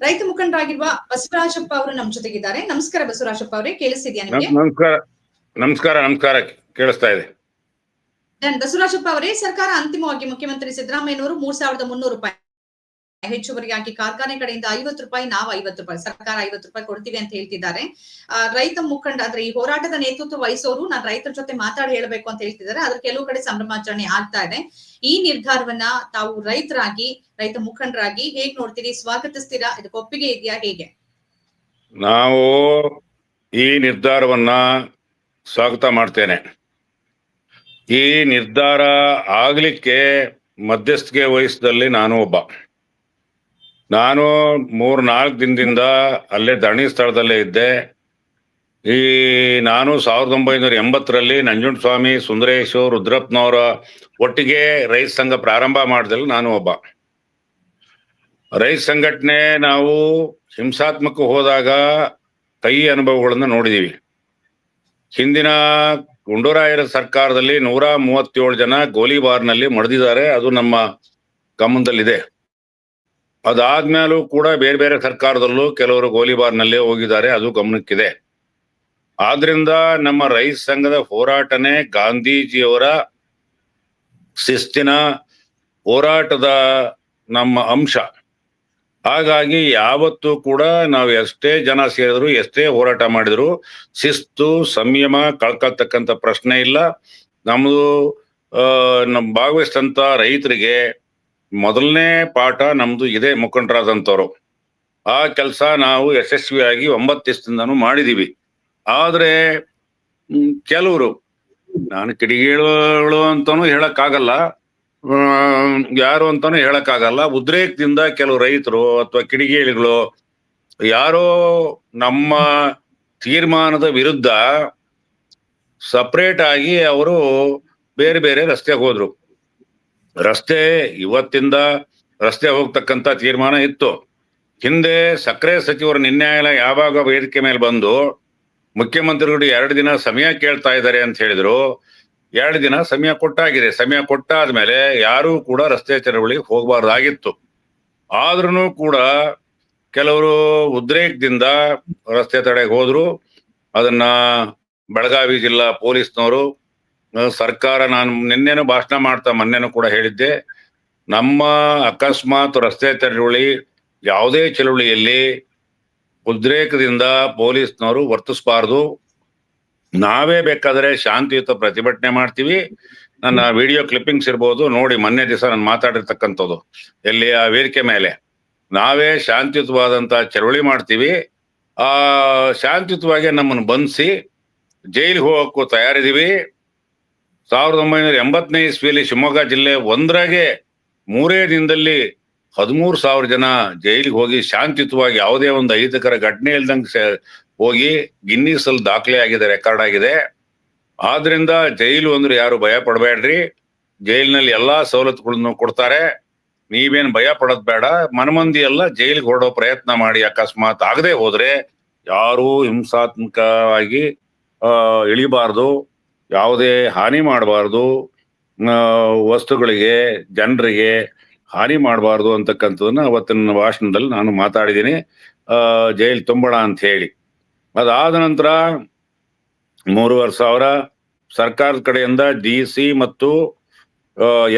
ರೈತ ಮುಖಂಡರಾಗಿರುವ ಬಸವರಾಜಪ್ಪ ಅವರು ನಮ್ಮ ಜೊತೆಗಿದ್ದಾರೆ. ನಮಸ್ಕಾರ ಬಸವರಾಜಪ್ಪ ಅವರೇ, ಕೇಳಿಸ್ತಿದ್ಯಾ ನಿಮಗೆ? ನಮಸ್ಕಾರ ಕೇಳಿಸ್ತಾ ಇದೆ. ಬಸವರಾಜಪ್ಪ ಅವರೇ, ಸರ್ಕಾರ ಅಂತಿಮವಾಗಿ ಮುಖ್ಯಮಂತ್ರಿ ಸಿದ್ದರಾಮಯ್ಯನವರು 3,300 ರೂಪಾಯಿ ಹೆಚ್ಚುವರಿಯಾಗಿ ಕಾರ್ಖಾನೆ ಕಡೆಯಿಂದ 50 ರೂಪಾಯಿ, ನಾವು 50 ರೂಪಾಯಿ, ಸರ್ಕಾರ 50 ರೂಪಾಯಿ ಕೊಡ್ತೀವಿ ಅಂತ ಹೇಳ್ತಿದ್ದಾರೆ. ರೈತ ಮುಖಂಡ ಅಂದ್ರೆ ಈ ಹೋರಾಟದ ನೇತೃತ್ವ ವಹಿಸೋರು ನಾನು ರೈತರ ಜೊತೆ ಮಾತಾಡಿ ಹೇಳ್ಬೇಕು ಅಂತ ಹೇಳ್ತಿದ್ದಾರೆ. ಅದ್ರ ಕೆಲವು ಕಡೆ ಸಂಭ್ರಮಾಚರಣೆ ಆಗ್ತಾ ಇದೆ. ಈ ನಿರ್ಧಾರವನ್ನ ತಾವು ರೈತರಾಗಿ, ರೈತ ಮುಖಂಡರಾಗಿ ಹೇಗ್ ನೋಡ್ತೀರಿ? ಸ್ವಾಗತಿಸ್ತೀರಾ? ಇದಕ್ಕೆ ಒಪ್ಪಿಗೆ ಇದೆಯಾ? ಹೇಗೆ? ನಾವು ಈ ನಿರ್ಧಾರವನ್ನ ಸ್ವಾಗತ ಮಾಡ್ತೇನೆ. ಈ ನಿರ್ಧಾರ ಆಗ್ಲಿಕ್ಕೆ ಮಧ್ಯಸ್ಥಿಕೆ ವಹಿಸಿದಲ್ಲಿ ನಾನು ಒಬ್ಬ. ನಾನು 3-4 ದಿನದಿಂದ ಅಲ್ಲೇ ಧರಣಿ ಸ್ಥಳದಲ್ಲೇ ಇದ್ದೆ. ನಾನು 1980ರಲ್ಲಿ ನಂಜುಂಡಸ್ವಾಮಿ, ಸುಂದರೇಶ್, ರುದ್ರಪ್ಪನವರ ಒಟ್ಟಿಗೆ ರೈತ ಸಂಘ ಪ್ರಾರಂಭ ಮಾಡಿದಲ್ಲಿ ನಾನು ಒಬ್ಬ. ರೈತ ಸಂಘಟನೆ ನಾವು ಹಿಂಸಾತ್ಮಕ ಹೋದಾಗ ಕೈ ಅನುಭವಗಳನ್ನು ನೋಡಿದೀವಿ. ಹಿಂದಿನ ಗುಂಡೂರಾಯರ ಸರ್ಕಾರದಲ್ಲಿ 137 ಜನ ಗೋಲಿಬಾರ್ನಲ್ಲಿ ಮಡಿದಿದ್ದಾರೆ, ಅದು ನಮ್ಮ ಗಮನದಲ್ಲಿದೆ. ಅದಾದ್ಮೇಲೂ ಕೂಡ ಬೇರೆ ಬೇರೆ ಸರ್ಕಾರದಲ್ಲೂ ಕೆಲವರು ಗೋಲಿಬಾರ್ನಲ್ಲೇ ಹೋಗಿದ್ದಾರೆ, ಅದು ಗಮನಕ್ಕಿದೆ. ಆದ್ರಿಂದ ನಮ್ಮ ರೈತ ಸಂಘದ ಹೋರಾಟನೇ ಗಾಂಧೀಜಿಯವರ ಶಿಸ್ತಿನ ಹೋರಾಟದ ನಮ್ಮ ಅಂಶ. ಹಾಗಾಗಿ ಯಾವತ್ತೂ ಕೂಡ ನಾವು ಎಷ್ಟೇ ಜನ ಸೇರಿದ್ರು, ಎಷ್ಟೇ ಹೋರಾಟ ಮಾಡಿದ್ರು ಶಿಸ್ತು, ಸಂಯಮ ಕಳ್ಕೊಳ್ತಕ್ಕಂಥ ಪ್ರಶ್ನೆ ಇಲ್ಲ. ನಮ್ದು ನಮ್ಮ ಭಾಗವಹಿಸಿದಂತ ರೈತರಿಗೆ ಮೊದಲನೇ ಪಾಠ ನಮ್ದು ಇದೆ, ಮುಖಂಡರಾದಂಥವ್ರು. ಆ ಕೆಲಸ ನಾವು ಯಶಸ್ವಿಯಾಗಿ 9 ದಿವಸದಿಂದನೂ ಮಾಡಿದೀವಿ. ಆದ್ರೆ ಕೆಲವರು, ನಾನು ಕಿಡಿಗೇಳು ಅಂತಾನು ಹೇಳಕ್ಕಾಗಲ್ಲ, ಯಾರು ಅಂತಾನು ಹೇಳಕ್ಕಾಗಲ್ಲ, ಉದ್ರೇಕದಿಂದ ಕೆಲವು ರೈತರು ಅಥವಾ ಕಿಡಿಗೇಳಿಗಳು ಯಾರೋ ನಮ್ಮ ತೀರ್ಮಾನದ ವಿರುದ್ಧ ಸಪರೇಟ್ ಆಗಿ ಅವರು ಬೇರೆ ಬೇರೆ ರಸ್ತೆಗೆ ಹೋದ್ರು. ರಸ್ತೆ ಇವತ್ತಿಂದ ರಸ್ತೆ ಹೋಗ್ತಕ್ಕಂಥ ತೀರ್ಮಾನ ಇತ್ತು. ಹಿಂದೆ ಸಕ್ಕರೆ ಸಚಿವರು ನ್ಯಾಯಾಲಯ ಯಾವಾಗ ವೇದಿಕೆ ಮೇಲೆ ಬಂದು ಮುಖ್ಯಮಂತ್ರಿಗಳು 2 ದಿನ ಸಮಯ ಕೇಳ್ತಾ ಇದ್ದಾರೆ ಅಂತ ಹೇಳಿದ್ರು. 2 ದಿನ ಸಮಯ ಕೊಟ್ಟಾಗಿದೆ. ಸಮಯ ಕೊಟ್ಟಾದ್ಮೇಲೆ ಯಾರೂ ಕೂಡ ರಸ್ತೆ ಚಳವಳಿಗೆ ಹೋಗಬಾರ್ದಾಗಿತ್ತು. ಆದ್ರೂ ಕೂಡ ಕೆಲವರು ಉದ್ರೇಕದಿಂದ ರಸ್ತೆ ತಡೆಗೆ ಹೋದ್ರು. ಅದನ್ನ ಬೆಳಗಾವಿ ಜಿಲ್ಲಾ ಪೊಲೀಸ್ನವರು, ಸರ್ಕಾರ, ನಾನು ನಿನ್ನೆನೂ ಭಾಷಣ ಮಾಡ್ತಾ ಮೊನ್ನೆನೂ ಕೂಡ ಹೇಳಿದ್ದೆ, ನಮ್ಮ ಅಕಸ್ಮಾತ್ ರಸ್ತೆ ಚಳವಳಿ ಯಾವುದೇ ಚಳವಳಿಯಲ್ಲಿ ಉದ್ರೇಕದಿಂದ ಪೊಲೀಸ್ನವರು ವರ್ತಿಸಬಾರ್ದು. ನಾವೇ ಬೇಕಾದ್ರೆ ಶಾಂತಿಯುತ ಪ್ರತಿಭಟನೆ ಮಾಡ್ತೀವಿ. ನನ್ನ ವಿಡಿಯೋ ಕ್ಲಿಪ್ಪಿಂಗ್ಸ್ ಇರ್ಬೋದು, ನೋಡಿ, ಮೊನ್ನೆ ದಿವಸ ನಾನು ಮಾತಾಡಿರ್ತಕ್ಕಂಥದ್ದು ಎಲ್ಲಿ ಆ ವೇದಿಕೆ ಮೇಲೆ. ನಾವೇ ಶಾಂತಿಯುತವಾದಂತ ಚಳವಳಿ ಮಾಡ್ತೀವಿ. ಆ ಶಾಂತಿಯುತವಾಗಿ ನಮ್ಮನ್ನು ಬಂಧಿಸಿ ಜೈಲಿಗೆ ಹೋಗಕ್ಕೂ ತಯಾರಿದೀವಿ. 1980ನೇ ಇಸ್ವಿಯಲ್ಲಿ ಶಿವಮೊಗ್ಗ ಜಿಲ್ಲೆ 1ರಾಗೆ 3 ದಿನದಲ್ಲಿ 13,000 ಜನ ಜೈಲಿಗೆ ಹೋಗಿ ಶಾಂತಿಯುತವಾಗಿ ಯಾವುದೇ ಒಂದು ಅಹಿತಕರ ಘಟನೆ ಇಲ್ದಂಗೆ ಹೋಗಿ ಗಿನ್ನಿಸ್ ಅಲ್ಲಿ ದಾಖಲೆ ಆಗಿದೆ, ರೆಕಾರ್ಡ್ ಆಗಿದೆ. ಆದ್ರಿಂದ ಜೈಲು ಅಂದ್ರೆ ಯಾರು ಭಯ ಪಡಬೇಡ್ರಿ. ಜೈಲಿನಲ್ಲಿ ಎಲ್ಲಾ ಸವಲತ್ತುಗಳನ್ನು ಕೊಡ್ತಾರೆ, ನೀವೇನ್ ಭಯ ಪಡೋದ್ ಬೇಡ. ಮನಮಂದಿ ಎಲ್ಲ ಜೈಲಿಗೆ ಹೊರಡೋ ಪ್ರಯತ್ನ ಮಾಡಿ. ಅಕಸ್ಮಾತ್ ಆಗದೆ ಹೋದ್ರೆ ಯಾರೂ ಹಿಂಸಾತ್ಮಕವಾಗಿ ಇಳಿಬಾರ್ದು, ಯಾವುದೇ ಹಾನಿ ಮಾಡಬಾರ್ದು, ವಸ್ತುಗಳಿಗೆ, ಜನರಿಗೆ ಹಾನಿ ಮಾಡಬಾರ್ದು ಅಂತಕ್ಕಂಥದನ್ನ ಅವತ್ತಿನ ಭಾಷಣದಲ್ಲಿ ನಾನು ಮಾತಾಡಿದ್ದೀನಿ, ಜೈಲ್ ತುಂಬೋಣ ಅಂತ ಹೇಳಿ. ಅದಾದ ನಂತರ 3,500 ಸರ್ಕಾರದ ಕಡೆಯಿಂದ DC ಮತ್ತು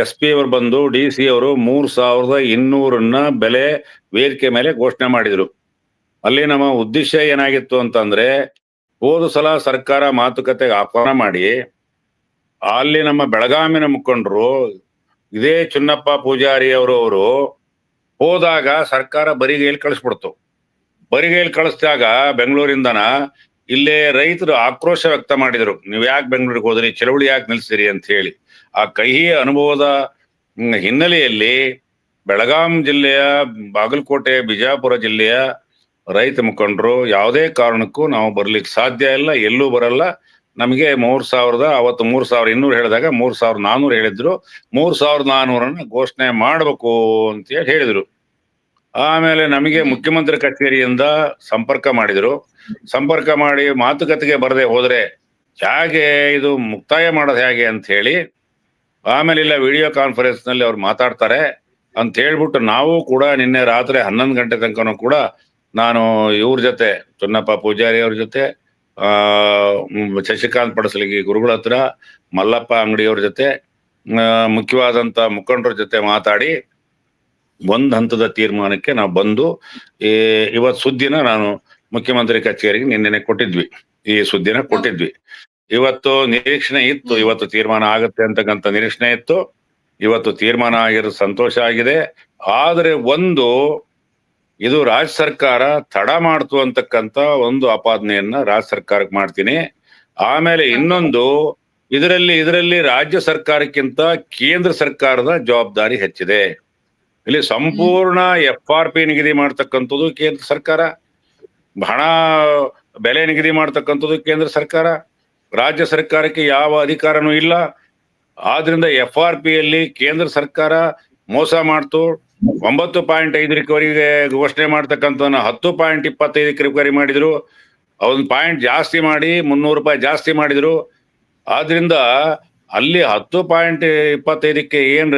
SP ಅವರು ಬಂದು, DC ಅವರು 3,200 ಬೆಲೆ ವೇದಿಕೆ ಮೇಲೆ ಘೋಷಣೆ ಮಾಡಿದ್ರು. ಅಲ್ಲಿ ನಮ್ಮ ಉದ್ದೇಶ ಏನಾಗಿತ್ತು ಅಂತಂದ್ರೆ, ಹೋದ ಸಲ ಸರ್ಕಾರ ಮಾತುಕತೆಗೆ ಆಹ್ವಾನ ಮಾಡಿ ಅಲ್ಲಿ ನಮ್ಮ ಬೆಳಗಾವಿನ ಮುಖಂಡರು ಇದೇ ಚುನ್ನಪ್ಪ ಪೂಜಾರಿ ಅವರು ಹೋದಾಗ ಸರ್ಕಾರ ಬರಿಗೈಲಿ ಕಳಿಸ್ಬಿಡ್ತು. ಬರಿಗೈಲಿ ಕಳಿಸಿದಾಗ ಬೆಂಗಳೂರಿಂದನ ಇಲ್ಲೇ ರೈತರು ಆಕ್ರೋಶ ವ್ಯಕ್ತ ಮಾಡಿದ್ರು, ನೀವ್ ಯಾಕೆ ಬೆಂಗಳೂರಿಗೆ ಹೋದ್ರಿ, ಚಳವಳಿ ಯಾಕೆ ನಿಲ್ಸಿರಿ ಅಂತ ಹೇಳಿ. ಆ ಕಹಿ ಅನುಭವದ ಹಿನ್ನೆಲೆಯಲ್ಲಿ ಬೆಳಗಾಂ ಜಿಲ್ಲೆಯ, ಬಾಗಲಕೋಟೆ, ಬಿಜಾಪುರ ಜಿಲ್ಲೆಯ ರೈತ ಮುಖಂಡರು ಯಾವುದೇ ಕಾರಣಕ್ಕೂ ನಾವು ಬರ್ಲಿಕ್ಕೆ ಸಾಧ್ಯ ಇಲ್ಲ, ಎಲ್ಲೂ ಬರಲ್ಲ, ನಮಗೆ 3,000, ಅವತ್ತು 3,200 ಹೇಳಿದಾಗ 3,400 ಹೇಳಿದ್ರು, 3,400 ಘೋಷಣೆ ಮಾಡ್ಬೇಕು ಅಂತ ಹೇಳಿದ್ರು. ಆಮೇಲೆ ನಮಗೆ ಮುಖ್ಯಮಂತ್ರಿ ಕಚೇರಿಯಿಂದ ಸಂಪರ್ಕ ಮಾಡಿದ್ರು. ಸಂಪರ್ಕ ಮಾಡಿ ಮಾತುಕತೆಗೆ ಬರದೆ ಹೋದ್ರೆ ಹೇಗೆ ಇದು ಮುಕ್ತಾಯ ಮಾಡೋದು ಹೇಗೆ ಅಂತ ಹೇಳಿ, ಆಮೇಲೆ ಇಲ್ಲ ವಿಡಿಯೋ ಕಾನ್ಫರೆನ್ಸ್ ನಲ್ಲಿ ಅವ್ರು ಮಾತಾಡ್ತಾರೆ. ಅಂತ ಹೇಳ್ಬಿಟ್ಟು ನಾವು ಕೂಡ ನಿನ್ನೆ ರಾತ್ರಿ 11 ಗಂಟೆ ತನಕನೂ ಕೂಡ ನಾನು ಇವ್ರ ಜೊತೆ ಚನ್ನಪ್ಪ ಪೂಜಾರಿ ಅವ್ರ ಜೊತೆ ಶಶಿಕಾಂತ್ ಪಡಸಲಿಗಿ ಗುರುಗಳ ಹತ್ರ ಮಲ್ಲಪ್ಪ ಅಂಗಡಿಯವ್ರ ಜೊತೆ ಮುಖ್ಯವಾದಂತ ಮುಖಂಡರ ಜೊತೆ ಮಾತಾಡಿ ಒಂದ್ ಹಂತದ ತೀರ್ಮಾನಕ್ಕೆ ನಾವು ಬಂದು ಇವತ್ ಸುದ್ದಿನ ನಾನು ಮುಖ್ಯಮಂತ್ರಿ ಕಚೇರಿಗೆ ನಿನ್ನೆ ಕೊಟ್ಟಿದ್ವಿ. ಈ ಸುದ್ದಿನ ಕೊಟ್ಟಿದ್ವಿ. ಇವತ್ತು ನಿರೀಕ್ಷಣೆ ಇತ್ತು, ಇವತ್ತು ತೀರ್ಮಾನ ಆಗುತ್ತೆ ಅಂತಕ್ಕಂಥ ನಿರೀಕ್ಷಣೆ ಇತ್ತು. ಇವತ್ತು ತೀರ್ಮಾನ ಆಗಿರೋದು ಸಂತೋಷ ಆಗಿದೆ. ಆದ್ರೆ ಇದು ರಾಜ್ಯ ಸರ್ಕಾರ ತಡ ಮಾಡ್ತು ಅಂತಕ್ಕಂಥ ಒಂದು ಆಪಾದನೆಯನ್ನ ರಾಜ್ಯ ಸರ್ಕಾರಕ್ಕೆ ಮಾಡ್ತೀನಿ. ಆಮೇಲೆ ಇನ್ನೊಂದು, ಇದರಲ್ಲಿ ರಾಜ್ಯ ಸರ್ಕಾರಕ್ಕಿಂತ ಕೇಂದ್ರ ಸರ್ಕಾರದ ಜವಾಬ್ದಾರಿ ಹೆಚ್ಚಿದೆ. ಇಲ್ಲಿ ಸಂಪೂರ್ಣ FRP ನಿಗದಿ ಮಾಡ್ತಕ್ಕಂಥದ್ದು ಕೇಂದ್ರ ಸರ್ಕಾರ, ಹಣ ಬೆಲೆ ನಿಗದಿ ಮಾಡ್ತಕ್ಕಂಥದ್ದು ಕೇಂದ್ರ ಸರ್ಕಾರ, ರಾಜ್ಯ ಸರ್ಕಾರಕ್ಕೆ ಯಾವ ಅಧಿಕಾರನೂ ಇಲ್ಲ. ಆದ್ರಿಂದ FRPಯಲ್ಲಿ ಕೇಂದ್ರ ಸರ್ಕಾರ ಮೋಸ ಮಾಡ್ತು. 9.5 ರಿಕವರಿಗೆ ಘೋಷಣೆ ಮಾಡ್ತಕ್ಕಂಥ 10.25 ರಿಕವರಿ ಮಾಡಿದ್ರು. ಒಂದು ಪಾಯಿಂಟ್ ಜಾಸ್ತಿ ಮಾಡಿ 300 ರೂಪಾಯಿ ಜಾಸ್ತಿ ಮಾಡಿದ್ರು. ಆದ್ರಿಂದ ಅಲ್ಲಿ 10.25ಕ್ಕೆ ಏನ್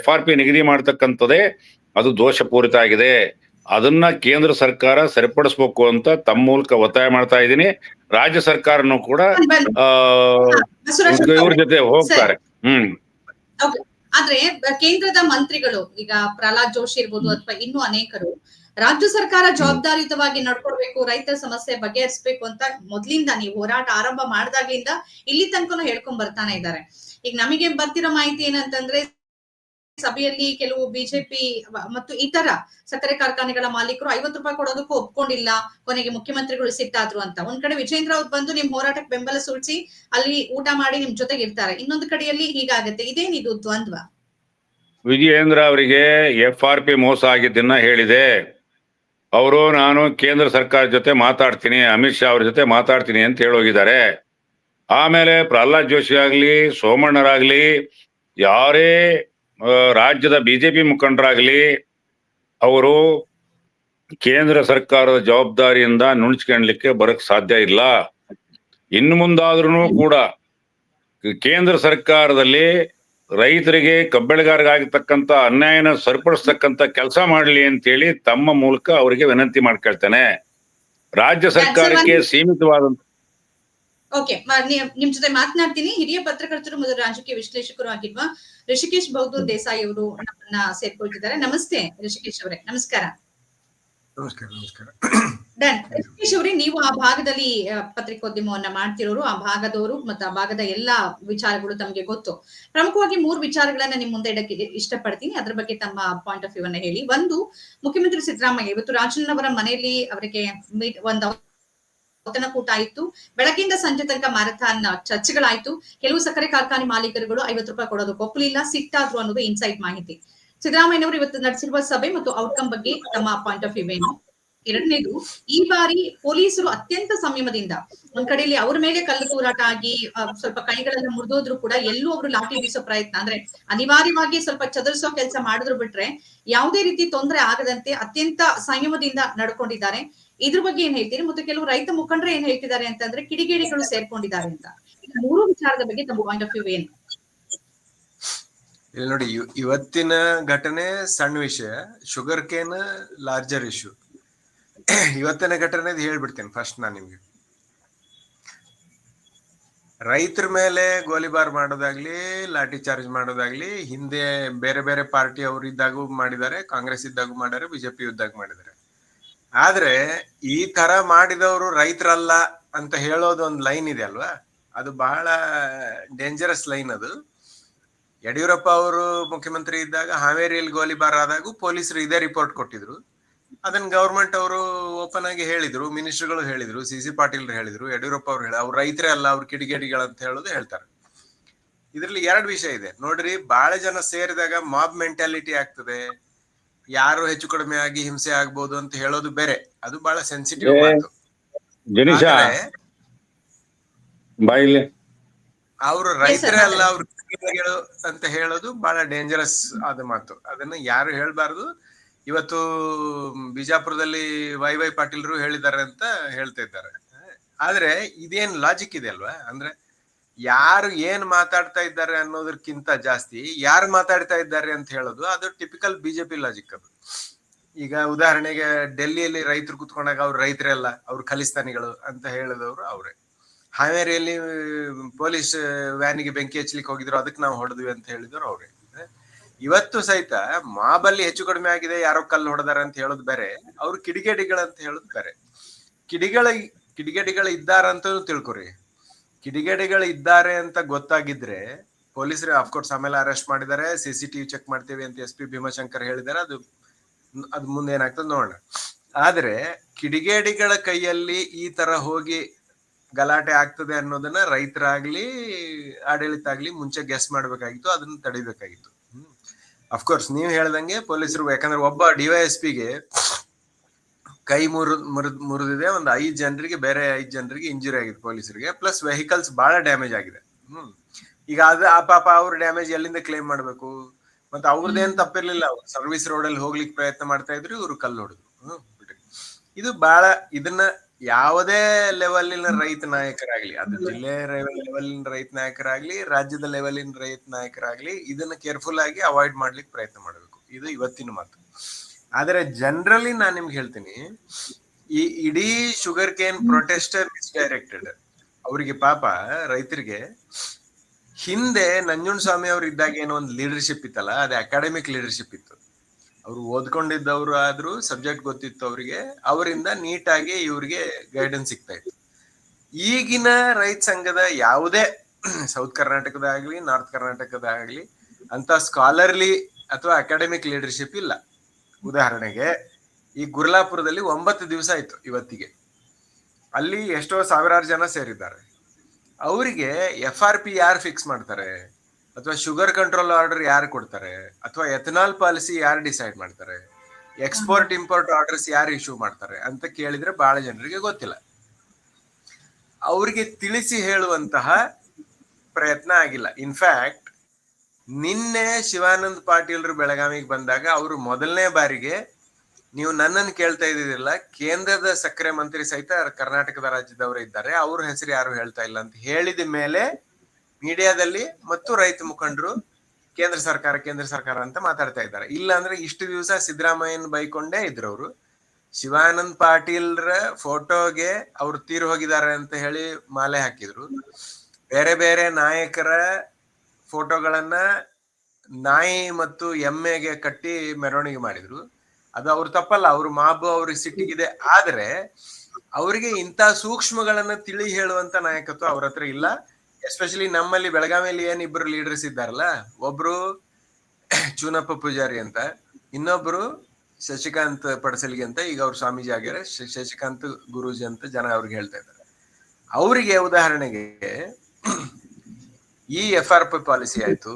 FRP ನಿಗದಿ ಮಾಡ್ತಕ್ಕಂಥದ್ದೇ ಅದು ದೋಷಪೂರಿತ ಆಗಿದೆ. ಅದನ್ನ ಕೇಂದ್ರ ಸರ್ಕಾರ ಸರಿಪಡಿಸ್ಬೇಕು ಅಂತ ತಮ್ಮ ಮೂಲಕ ಒತ್ತಾಯ ಮಾಡ್ತಾ ಇದ್ದೀನಿ. ರಾಜ್ಯ ಸರ್ಕಾರನು ಕೂಡ ಇವ್ರ ಜೊತೆ ಹೋಗ್ತಾರೆ. ಆದ್ರೆ ಕೇಂದ್ರದ ಮಂತ್ರಿಗಳು, ಈಗ ಪ್ರಹ್ಲಾದ್ ಜೋಶಿ ಇರ್ಬೋದು ಅಥವಾ ಇನ್ನೂ ಅನೇಕರು, ರಾಜ್ಯ ಸರ್ಕಾರ ಜವಾಬ್ದಾರಿಯುತವಾಗಿ ನಡ್ಕೊಳ್ಬೇಕು, ರೈತರ ಸಮಸ್ಯೆ ಬಗೆಹರಿಸಬೇಕು ಅಂತ ಮೊದ್ಲಿಂದ ನೀವು ಹೋರಾಟ ಆರಂಭ ಮಾಡಿದಾಗ್ಲಿಂದ ಇಲ್ಲಿ ತನಕನೂ ಹೇಳ್ಕೊಂಡ್ ಬರ್ತಾನೆ ಇದ್ದಾರೆ. ಈಗ ನಮಗೆ ಬರ್ತಿರೋ ಮಾಹಿತಿ ಏನಂತಂದ್ರೆ, ಸಭೆಯಲ್ಲಿ ಕೆಲವು ಬಿಜೆಪಿ ಮತ್ತು ಇತರ ಸಕ್ಕರೆ ಕಾರ್ಖಾನೆಗಳ ಮಾಲೀಕರು 50 ರೂಪಾಯಿ ಕೊಡೋದಕ್ಕೂ ಒಪ್ಕೊಂಡಿಲ್ಲ. ಕೊನೆಗೆ ಮುಖ್ಯಮಂತ್ರಿಗಳು ಸಿಟ್ಟಾದ್ರು ಅಂತ. ಒಂದ್ ಕಡೆ ವಿಜೇಂದ್ರ ಅವ್ರು ಬಂದು ನಿಮ್ ಹೋರಾಟಕ್ಕೆ ಬೆಂಬಲ ಸೂಚಿಸಿ ಅಲ್ಲಿ ಊಟ ಮಾಡಿ ನಿಮ್ ಜೊತೆಗೆ ಇರ್ತಾರೆ, ಇನ್ನೊಂದು ಕಡೆಯಲ್ಲಿ ಹೀಗಾಗತ್ತೆ. ಇದೇನಿದು ದ್ವಂದ್ವ? ವಿಜಯೇಂದ್ರ ಅವರಿಗೆ FRP ಮೋಸ ಆಗಿದ್ದನ್ನ ಹೇಳಿದೆ. ನಾನು ಕೇಂದ್ರ ಸರ್ಕಾರ ಜೊತೆ ಮಾತಾಡ್ತೀನಿ, ಅಮಿತ್ ಶಾ ಅವ್ರ ಜೊತೆ ಮಾತಾಡ್ತೀನಿ ಅಂತ ಹೇಳೋಗಿದ್ದಾರೆ. ಆಮೇಲೆ ಪ್ರಹ್ಲಾದ್ ಜೋಶಿ ಆಗ್ಲಿ, ಸೋಮಣ್ಣರಾಗ್ಲಿ, ಯಾರೇ ರಾಜ್ಯದ ಬಿಜೆಪಿ ಮುಖಂಡರಾಗ್ಲಿ, ಅವರು ಕೇಂದ್ರ ಸರ್ಕಾರದ ಜವಾಬ್ದಾರಿಯಿಂದ ನುಣುಚ್ಕೊಳ್ಳಿಕ್ಕೆ ಬರಕ್ ಸಾಧ್ಯ ಇಲ್ಲ. ಇನ್ನು ಮುಂದಾದ್ರೂ ಕೂಡ ಕೇಂದ್ರ ಸರ್ಕಾರದಲ್ಲಿ ರೈತರಿಗೆ, ಕಬ್ಬೆಳೆಗಾರರಿಗಾಗಿರ್ತಕ್ಕಂಥ ಅನ್ಯಾಯನ ಸರಿಪಡಿಸ್ತಕ್ಕಂಥ ಕೆಲಸ ಮಾಡ್ಲಿ ಅಂತೇಳಿ ತಮ್ಮ ಮೂಲಕ ಅವರಿಗೆ ವಿನಂತಿ ಮಾಡ್ಕೊಳ್ತೇನೆ. ರಾಜ್ಯ ಸರ್ಕಾರಕ್ಕೆ ಸೀಮಿತವಾದಂತ ಓಕೆ, ನಿಮ್ ಜೊತೆ ಮಾತನಾಡ್ತೀನಿ. ಹಿರಿಯ ಪತ್ರಕರ್ತರು ಮತ್ತು ರಾಜಕೀಯ ವಿಶ್ಲೇಷಕರು ಆಗಿರುವ ಋಷಿಕೇಶ್ ಬಹದ್ದೂರ್ ದೇಸಾಯಿ ಅವರು ನಮ್ಮನ್ನ ಸೇರ್ಕೊಳ್ತಿದ್ದಾರೆ. ನಮಸ್ತೆ ಋಷಿಕೇಶ್ ಅವರೇ. ನಮಸ್ಕಾರ. ಋಷಿಕೇಶ್ ಅವರೇ, ನೀವು ಆ ಭಾಗದಲ್ಲಿ ಪತ್ರಿಕೋದ್ಯಮವನ್ನ ಮಾಡ್ತಿರೋರು, ಆ ಭಾಗದವರು ಮತ್ತು ಆ ಭಾಗದ ಎಲ್ಲಾ ವಿಚಾರಗಳು ತಮಗೆ ಗೊತ್ತು. ಪ್ರಮುಖವಾಗಿ 3 ವಿಚಾರಗಳನ್ನ ನಿಮ್ ಮುಂದೆ ಇಡಕ್ಕೆ ಇಷ್ಟಪಡ್ತೀನಿ. ಅದ್ರ ಬಗ್ಗೆ ತಮ್ಮ ಪಾಯಿಂಟ್ ಆಫ್ ವ್ಯೂ ಅನ್ನ ಹೇಳಿ. ಒಂದು, ಮುಖ್ಯಮಂತ್ರಿ ಸಿದ್ದರಾಮಯ್ಯ ಇವತ್ತು ರಾಜಣ್ಣವರ ಮನೆಯಲ್ಲಿ ಅವರಿಗೆ ಒಂದು ಔತಣಕೂಟ ಆಯ್ತು. ಬೆಳಗ್ಗೆಯಿಂದ ಸಂಜೆ ತನಕ ಮ್ಯಾರಥಾನ್ ಚರ್ಚೆಗಳಾಯ್ತು. ಕೆಲವು ಸಕ್ಕರೆ ಕಾರ್ಖಾನೆ ಮಾಲೀಕರುಗಳು 50 ರೂಪಾಯಿ ಕೊಡೋದಕ್ಕೆ ಒಪ್ಪಲಿಲ್ಲ, ಸಿಟ್ಟಾದ್ರು ಅನ್ನೋದು ಇನ್ಸೈಟ್ ಮಾಹಿತಿ. ಸಿದ್ದರಾಮಯ್ಯನವರು ಇವತ್ತು ನಡೆಸಿರುವ ಸಭೆ ಮತ್ತು ಔಟ್ಕಮ್ ಬಗ್ಗೆ ತಮ್ಮ ಪಾಯಿಂಟ್ ಆಫ್ ವ್ಯೂ ಏನು? ಎರಡನೇದು, ಈ ಬಾರಿ ಪೊಲೀಸರು ಅತ್ಯಂತ ಸಂಯಮದಿಂದ, ಒಂದ್ ಕಡೆಯಲ್ಲಿ ಅವ್ರ ಮೇಲೆ ಕಲ್ಲು ತೂರಾಟ ಆಗಿ ಸ್ವಲ್ಪ ಕೈಗಳೆಲ್ಲ ಮುರಿದೋದ್ರು ಕೂಡ ಎಲ್ಲೂ ಅವರು ಲಾಠಿ ಬೀಸೋ ಪ್ರಯತ್ನ, ಅಂದ್ರೆ ಅನಿವಾರ್ಯವಾಗಿ ಸ್ವಲ್ಪ ಚದುರಿಸೋ ಕೆಲಸ ಮಾಡಿದ್ರು ಬಿಟ್ರೆ ಯಾವುದೇ ರೀತಿ ತೊಂದರೆ ಆಗದಂತೆ ಅತ್ಯಂತ ಸಂಯಮದಿಂದ ನಡ್ಕೊಂಡಿದ್ದಾರೆ. ಇದ್ರ ಬಗ್ಗೆ ಏನ್ ಹೇಳ್ತೀರಿ? ಮತ್ತು ಕೆಲವು ರೈತ ಮುಖಂಡರು ಏನ್ ಹೇಳ್ತಿದ್ದಾರೆ ಅಂತಂದ್ರೆ ಕಿಡಿಗೇಡಿಗಳು ಸೇರ್ಕೊಂಡಿದ್ದಾರೆ ಅಂತ. 3 ವಿಚಾರದ ಬಗ್ಗೆ ತಮ್ಮ ಪಾಯಿಂಟ್ ಆಫ್ ವ್ಯೂ ಏನು? ಇಲ್ಲಿ ನೋಡಿ, ಇವತ್ತಿನ ಘಟನೆ ಸಣ್ಣ ವಿಷಯ, ಶುಗರ್ ಕೇನ್ ಲಾರ್ಜರ್ ಇಶ್ಯೂ. ಇವತ್ತಿನ ಘಟನೆ ಹೇಳ್ಬಿಡ್ತೇನೆ ಫಸ್ಟ್ ನಾನು ನಿಮ್ಗೆ. ರೈತರ ಮೇಲೆ ಗೋಲಿಬಾರ್ ಮಾಡೋದಾಗ್ಲಿ, ಲಾಠಿ ಚಾರ್ಜ್ ಮಾಡೋದಾಗ್ಲಿ ಹಿಂದೆ ಬೇರೆ ಬೇರೆ ಪಾರ್ಟಿ ಅವರು ಇದ್ದಾಗೂ ಮಾಡಿದ್ದಾರೆ, ಕಾಂಗ್ರೆಸ್ ಇದ್ದಾಗೂ ಮಾಡಿದ್ದಾರೆ, ಬಿಜೆಪಿ ಇದ್ದಾಗ ಮಾಡಿದ್ದಾರೆ. ಆದ್ರೆ ಈ ತರ ಮಾಡಿದವರು ರೈತರಲ್ಲ ಅಂತ ಹೇಳೋದು ಒಂದು ಲೈನ್ ಇದೆ ಅಲ್ವಾ, ಅದು ಬಹಳ ಡೇಂಜರಸ್ ಲೈನ್. ಅದು ಯಡಿಯೂರಪ್ಪ ಅವರು ಮುಖ್ಯಮಂತ್ರಿ ಇದ್ದಾಗ ಹಾವೇರಿಯಲ್ಲಿ ಗೋಲಿಬಾರ್ ಆದಾಗೂ ಪೊಲೀಸರು ಇದೇ ರಿಪೋರ್ಟ್ ಕೊಟ್ಟಿದ್ರು. ಅದನ್ನ ಗವರ್ಮೆಂಟ್ ಅವರು ಓಪನ್ ಆಗಿ ಹೇಳಿದ್ರು, ಮಿನಿಸ್ಟರ್ಗಳು ಹೇಳಿದ್ರು, CC ಪಾಟೀಲ್ ಹೇಳಿದ್ರು, ಯಡಿಯೂರಪ್ಪ ಅವ್ರು ಅವ್ರು ರೈತರೇ ಅಲ್ಲ, ಅವ್ರು ಕಿಡಿಗೇಡಿಗಳಂತ ಹೇಳೋದು ಹೇಳ್ತಾರೆ. ಇದ್ರಲ್ಲಿ 2 ವಿಷಯ ಇದೆ ನೋಡ್ರಿ. ಬಹಳ ಜನ ಸೇರಿದಾಗ ಮಾಬ್ ಮೆಂಟಾಲಿಟಿ ಆಗ್ತದೆ, ಯಾರು ಹೆಚ್ಚು ಕಡಿಮೆ ಆಗಿ ಹಿಂಸೆ ಆಗ್ಬೋದು ಅಂತ ಹೇಳೋದು ಬೇರೆ, ಅದು ಬಹಳ ಸೆನ್ಸಿಟಿವ್ ಮಾತು. ಅವ್ರು ರೈತರೇ ಅಲ್ಲ, ಅವ್ರು ಅಂತ ಹೇಳೋದು ಬಹಳ ಡೇಂಜರಸ್ ಆದ ಮಾತು. ಅದನ್ನ ಯಾರು ಹೇಳ್ಬಾರ್ದು. ಇವತ್ತು ಬಿಜಾಪುರದಲ್ಲಿ ವೈ ಪಾಟೀಲ್ರು ಹೇಳಿದ್ದಾರೆ ಅಂತ ಹೇಳ್ತಾ ಇದ್ದಾರೆ. ಆದ್ರೆ ಇದೇನ್ ಲಾಜಿಕ್ ಇದೆ ಅಲ್ವಾ? ಅಂದ್ರೆ ಯಾರು ಏನ್ ಮಾತಾಡ್ತಾ ಇದ್ದಾರೆ ಅನ್ನೋದಕ್ಕಿಂತ ಜಾಸ್ತಿ ಯಾರು ಮಾತಾಡ್ತಾ ಇದ್ದಾರೆ ಅಂತ ಹೇಳೋದು, ಅದು ಟಿಪಿಕಲ್ ಬಿಜೆಪಿ ಲಾಜಿಕ್ ಅದು. ಈಗ ಉದಾಹರಣೆಗೆ ಡೆಲ್ಲಿಯಲ್ಲಿ ರೈತರು ಕುತ್ಕೊಂಡಾಗ ಅವ್ರು ರೈತರೆಲ್ಲ ಅವ್ರು ಖಲಿಸ್ತಾನಿಗಳು ಅಂತ ಹೇಳಿದವರು ಅವ್ರೆ. ಹಾವೇರಿಯಲ್ಲಿ ಪೊಲೀಸ್ ವ್ಯಾನಿಗೆ ಬೆಂಕಿ ಹಚ್ಚಲಿಕ್ಕೆ ಹೋಗಿದ್ರು, ಅದಕ್ಕೆ ನಾವು ಹೊಡೆದ್ವಿ ಅಂತ ಹೇಳಿದ್ರು ಅವ್ರೆ. ಇವತ್ತು ಸಹಿತ ಮಾಬಲ್ಲಿ ಹೆಚ್ಚು ಕಡಿಮೆ ಆಗಿದೆ, ಯಾರೋ ಕಲ್ಲು ಹೊಡೆದಾರೆ ಅಂತ ಹೇಳೋದು ಬೇರೆ, ಅವ್ರು ಕಿಡಿಗೇಡಿಗಳಂತ ಹೇಳೋದು ಬೇರೆ. ಕಿಡಿಗೇಡಿಗಳು ಇದ್ದಾರಂತೂ ತಿಳ್ಕೊರಿ. ಕಿಡಿಗೇಡಿಗಳು ಇದ್ದಾರೆ ಅಂತ ಗೊತ್ತಾಗಿದ್ರೆ ಪೊಲೀಸರು ಅಫ್ಕೋರ್ಸ್ ಆಮೇಲೆ ಅರೆಸ್ಟ್ ಮಾಡಿದ್ದಾರೆ, CCTV ಚೆಕ್ ಮಾಡ್ತೀವಿ ಅಂತ SP ಭೀಮಾಶಂಕರ್ ಹೇಳಿದ್ದಾರೆ. ಅದು ಮುಂದೆ ಏನಾಗ್ತದೆ ನೋಡೋಣ. ಆದ್ರೆ ಕಿಡಿಗೇಡಿಗಳ ಕೈಯಲ್ಲಿ ಈ ತರ ಹೋಗಿ ಗಲಾಟೆ ಆಗ್ತದೆ ಅನ್ನೋದನ್ನ ರೈತರಾಗ್ಲಿ ಆಡಳಿತ ಆಗ್ಲಿ ಮುಂಚೆ ಗೆಸ್ ಮಾಡ್ಬೇಕಾಗಿತ್ತು, ಅದನ್ನ ತಡಿಬೇಕಾಗಿತ್ತು. ಅಫ್ಕೋರ್ಸ್ ನೀವ್ ಹೇಳ್ದಂಗೆ ಪೊಲೀಸರು, ಯಾಕಂದ್ರೆ ಒಬ್ಬ DYSPಗೆ ಕೈ ಮುರಿದಿದೆ, ಒಂದು 5 ಜನರಿಗೆ, ಬೇರೆ 5 ಜನರಿಗೆ ಇಂಜುರಿ ಆಗಿದೆ ಪೊಲೀಸರಿಗೆ, ಪ್ಲಸ್ ವೆಹಿಕಲ್ಸ್ ಬಹಳ ಡ್ಯಾಮೇಜ್ ಆಗಿದೆ. ಈಗ ಆ ಪಾಪ ಅವ್ರ ಡ್ಯಾಮೇಜ್ ಎಲ್ಲಿಂದ ಕ್ಲೇಮ್ ಮಾಡ್ಬೇಕು? ಮತ್ತೆ ಅವ್ರದ್ದೇನ್ ತಪ್ಪಿರ್ಲಿಲ್ಲ, ಅವ್ರು ಸರ್ವಿಸ್ ರೋಡ್ ಅಲ್ಲಿ ಹೋಗ್ಲಿಕ್ಕೆ ಪ್ರಯತ್ನ ಮಾಡ್ತಾ ಇದ್ರು, ಇವ್ರು ಕಲ್ಲು ಹೊಡೆದ್ರು. ಇದು ಬಹಳ, ಇದನ್ನ ಯಾವುದೇ ಲೆವೆಲಿನ ರೈತ ನಾಯಕರಾಗ್ಲಿ, ಅದು ಜಿಲ್ಲೆ ಲೆವೆಲಿನ ರೈತ ನಾಯಕರಾಗ್ಲಿ, ರಾಜ್ಯದ ಲೆವೆಲಿನ ರೈತ ನಾಯಕರಾಗ್ಲಿ, ಇದನ್ನ ಕೇರ್ಫುಲ್ ಆಗಿ ಅವಾಯ್ಡ್ ಮಾಡ್ಲಿಕ್ಕೆ ಪ್ರಯತ್ನ ಮಾಡ್ಬೇಕು. ಇದು ಇವತ್ತಿನ ಮಾತು. ಆದ್ರೆ ಜನರಲಿ ನಾನ್ ನಿಮ್ಗೆ ಹೇಳ್ತೀನಿ, ಈ ಇಡೀ ಶುಗರ್ ಕೇನ್ ಪ್ರೊಟೆಸ್ಟರ್ ಮಿಸ್ಡೈರೆಕ್ಟೆಡ್. ಅವ್ರಿಗೆ ಪಾಪ ರೈತರಿಗೆ ಹಿಂದೆ ನಂಜುಂಡಸ್ವಾಮಿ ಅವ್ರು ಇದ್ದಾಗ ಏನೋ ಒಂದು ಲೀಡರ್ಶಿಪ್ ಇತ್ತಲ್ಲ, ಅದು ಅಕಾಡೆಮಿಕ್ ಲೀಡರ್ಶಿಪ್ ಇತ್ತು. ಅವ್ರು ಓದ್ಕೊಂಡಿದ್ದವ್ರು ಆದ್ರೂ, ಸಬ್ಜೆಕ್ಟ್ ಗೊತ್ತಿತ್ತು ಅವರಿಗೆ, ಅವರಿಂದ ನೀಟಾಗಿ ಇವ್ರಿಗೆ ಗೈಡೆನ್ಸ್ ಸಿಗ್ತಾ ಇತ್ತು. ಈಗಿನ ರೈತ ಸಂಘದ ಯಾವುದೇ ಸೌತ್ ಕರ್ನಾಟಕದಾಗ್ಲಿ ನಾರ್ತ್ ಕರ್ನಾಟಕದಾಗ್ಲಿ ಅಂತ ಸ್ಕಾಲರ್ಲಿ ಅಥವಾ ಅಕಾಡೆಮಿಕ್ ಲೀಡರ್ಶಿಪ್ ಇಲ್ಲ. ಉದಾಹರಣೆಗೆ ಈ ಗುರ್ಲಾಪುರದಲ್ಲಿ 9 ದಿವಸ ಆಯ್ತು ಇವತ್ತಿಗೆ, ಅಲ್ಲಿ ಎಷ್ಟೋ ಸಾವಿರಾರು ಜನ ಸೇರಿದ್ದಾರೆ. ಅವರಿಗೆ FRP ಯಾರು ಫಿಕ್ಸ್ ಮಾಡ್ತಾರೆ, ಅಥವಾ ಶುಗರ್ ಕಂಟ್ರೋಲ್ ಆರ್ಡರ್ ಯಾರು ಕೊಡ್ತಾರೆ, ಅಥವಾ ಎಥನಾಲ್ ಪಾಲಿಸಿ ಯಾರು ಡಿಸೈಡ್ ಮಾಡ್ತಾರೆ, ಎಕ್ಸ್ಪೋರ್ಟ್ ಇಂಪೋರ್ಟ್ ಆರ್ಡರ್ಸ್ ಯಾರು ಇಶ್ಯೂ ಮಾಡ್ತಾರೆ ಅಂತ ಕೇಳಿದ್ರೆ ಬಹಳ ಜನರಿಗೆ ಗೊತ್ತಿಲ್ಲ. ಅವ್ರಿಗೆ ತಿಳಿಸಿ ಹೇಳುವಂತಹ ಪ್ರಯತ್ನ ಆಗಿಲ್ಲ. ಇನ್ಫ್ಯಾಕ್ಟ್ ನಿನ್ನೆ ಶಿವಾನಂದ್ ಪಾಟೀಲ್ರು ಬೆಳಗಾವಿಗೆ ಬಂದಾಗ ಅವರು ಮೊದಲನೇ ಬಾರಿಗೆ, ನೀವು ನನ್ನನ್ನು ಕೇಳ್ತಾ ಇದ್ದಿರಲ್ಲ, ಕೇಂದ್ರದ ಸಕ್ಕರೆ ಮಂತ್ರಿ ಸಹಿತ ಕರ್ನಾಟಕದ ರಾಜ್ಯದವರೇ ಇದ್ದಾರೆ, ಅವ್ರ ಹೆಸರು ಯಾರು ಹೇಳ್ತಾ ಇಲ್ಲ ಅಂತ ಹೇಳಿದ ಮೇಲೆ ಮೀಡಿಯಾದಲ್ಲಿ ಮತ್ತು ರೈತ ಮುಖಂಡರು ಕೇಂದ್ರ ಸರ್ಕಾರ ಅಂತ ಮಾತಾಡ್ತಾ ಇದ್ದಾರೆ. ಇಲ್ಲ ಅಂದ್ರೆ ಇಷ್ಟು ದಿವಸ ಸಿದ್ದರಾಮಯ್ಯನ ಬೈಕೊಂಡೇ ಇದ್ರು ಅವರು. ಶಿವಾನಂದ್ ಪಾಟೀಲ್ರ ಫೋಟೋಗೆ ಅವ್ರು ತೀರು ಹೋಗಿದ್ದಾರೆ ಅಂತ ಹೇಳಿ ಮಾಲೆ ಹಾಕಿದ್ರು. ಬೇರೆ ಬೇರೆ ನಾಯಕರ ಫೋಟೋಗಳನ್ನ ನಾಯಿ ಮತ್ತು ಎಮ್ಮೆಗೆ ಕಟ್ಟಿ ಮೆರವಣಿಗೆ ಮಾಡಿದ್ರು. ಅದು ಅವ್ರ ತಪ್ಪಲ್ಲ, ಅವ್ರ ಮಾಬು ಅವ್ರಿಗೆ ಸಿಟ್ಟಿಗಿದೆ. ಆದ್ರೆ ಅವರಿಗೆ ಇಂಥ ಸೂಕ್ಷ್ಮಗಳನ್ನ ತಿಳಿ ಹೇಳುವಂತ ನಾಯಕತ್ವ ಅವ್ರ ಹತ್ರ ಇಲ್ಲ. ಎಸ್ಪೆಷಲಿ ನಮ್ಮಲ್ಲಿ ಬೆಳಗಾವಿಯಲ್ಲಿ ಏನ್ ಇಬ್ರು ಲೀಡರ್ಸ್ ಇದ್ದಾರಲ್ಲ, ಒಬ್ರು ಚೂನಪ್ಪ ಪೂಜಾರಿ ಅಂತ, ಇನ್ನೊಬ್ರು ಶಶಿಕಾಂತ್ ಪಡಸಲ್ಗಿ ಅಂತ, ಈಗ ಅವ್ರು ಸ್ವಾಮೀಜಿ ಆಗ್ಯಾರ, ಶಶಿಕಾಂತ್ ಗುರೂಜಿ ಅಂತ ಜನ ಅವ್ರಿಗೆ ಹೇಳ್ತಾ ಇದ್ದಾರೆ. ಅವರಿಗೆ ಉದಾಹರಣೆಗೆ ಈ FRP ಪಾಲಿಸಿ ಆಯ್ತು,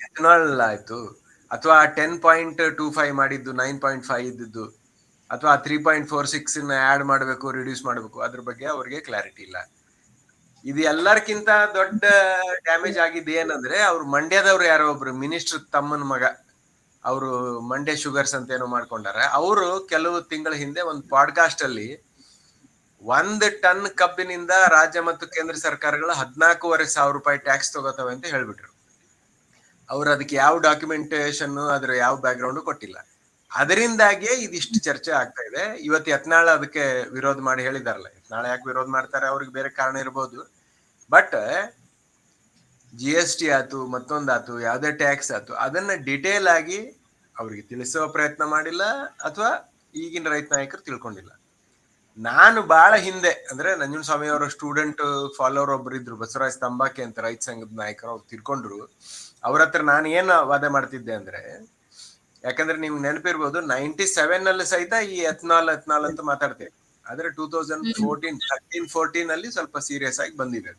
ಎಥನಾಲ್ ಆಯ್ತು, ಅಥವಾ 10.25 ಮಾಡಿದ್ದು 9.5 ಇದ್ದದ್ದು, ಅಥವಾ 3.46 ಆಡ್ ಮಾಡಬೇಕು, ರಿಡ್ಯೂಸ್ ಮಾಡಬೇಕು, ಅದ್ರ ಬಗ್ಗೆ ಅವ್ರಿಗೆ ಕ್ಲಾರಿಟಿ ಇಲ್ಲ. ಇದು ಎಲ್ಲರಿಗಿಂತ ದೊಡ್ಡ ಡ್ಯಾಮೇಜ್ ಆಗಿದ್ದು ಏನಂದ್ರೆ, ಅವ್ರು ಮಂಡ್ಯದವ್ರು ಯಾರೋ ಒಬ್ರು ಮಿನಿಸ್ಟರ್ ತಮ್ಮನ ಮಗ, ಅವರು ಮಂಡ್ಯ ಶುಗರ್ಸ್ ಅಂತ ಏನೋ ಮಾಡ್ಕೊಂಡಾರ. ಅವರು ಕೆಲವು ತಿಂಗಳ ಹಿಂದೆ ಒಂದು ಪಾಡ್ಕಾಸ್ಟ್ ಅಲ್ಲಿ 1 ಟನ್ ಕಬ್ಬಿನಿಂದ ರಾಜ್ಯ ಮತ್ತು ಕೇಂದ್ರ ಸರ್ಕಾರಗಳು 14,500 ರೂಪಾಯಿ ಟ್ಯಾಕ್ಸ್ ತಗೋತವೆ ಅಂತ ಹೇಳ್ಬಿಟ್ರು. ಅವ್ರು ಅದಕ್ಕೆ ಯಾವ ಡಾಕ್ಯುಮೆಂಟೇಶನ್, ಅದ್ರ ಯಾವ ಬ್ಯಾಕ್ ಗ್ರೌಂಡ್ ಕೊಟ್ಟಿಲ್ಲ. ಅದರಿಂದಾಗಿಯೇ ಇದಿಷ್ಟು ಚರ್ಚೆ ಆಗ್ತಾ ಇದೆ. ಇವತ್ತು ಯತ್ನಾಳ್ ಅದಕ್ಕೆ ವಿರೋಧ ಮಾಡಿ ಹೇಳಿದಾರಲ್ಲ. ಯತ್ನಾಳ್ ಯಾಕೆ ವಿರೋಧ ಮಾಡ್ತಾರೆ, ಅವ್ರಿಗೆ ಬೇರೆ ಕಾರಣ ಇರ್ಬೋದು. ಬಟ್ GST ಆಯ್ತು, ಮತ್ತೊಂದಾತು, ಯಾವ್ದೇ ಟ್ಯಾಕ್ಸ್ ಆಯ್ತು, ಅದನ್ನ ಡಿಟೇಲ್ ಆಗಿ ಅವ್ರಿಗೆ ತಿಳಿಸುವ ಪ್ರಯತ್ನ ಮಾಡಿಲ್ಲ, ಅಥವಾ ಈಗಿನ ರೈತ ನಾಯಕರು ತಿಳ್ಕೊಂಡಿಲ್ಲ. ನಾನು ಬಹಳ ಹಿಂದೆ, ಅಂದ್ರೆ ನಂಜುಂಡಸ್ವಾಮಿ ಅವರ ಸ್ಟೂಡೆಂಟ್ ಫಾಲೋವರ್ ಒಬ್ರು ಇದ್ರು, ಬಸವರಾಜ್ ತಂಬಾಕೆ ಅಂತ, ರೈತ ಸಂಘದ ನಾಯಕರು, ಅವ್ರು ತಿರ್ಕೊಂಡ್ರು. ಅವ್ರ ಹತ್ರ ನಾನು ಏನ್ ವಾದ ಮಾಡ್ತಿದ್ದೆ ಅಂದ್ರೆ, ಯಾಕಂದ್ರೆ ನಿಮ್ಗೆ ನೆನಪಿರ್ಬೋದು, 97 ಸಹಿತ ಈ ಎಥನಾಲ್ ಅಂತ ಮಾತಾಡ್ತೇವೆ. ಆದ್ರೆ 2013-14 ಅಲ್ಲಿ ಸ್ವಲ್ಪ ಸೀರಿಯಸ್ ಆಗಿ ಬಂದಿದೆ.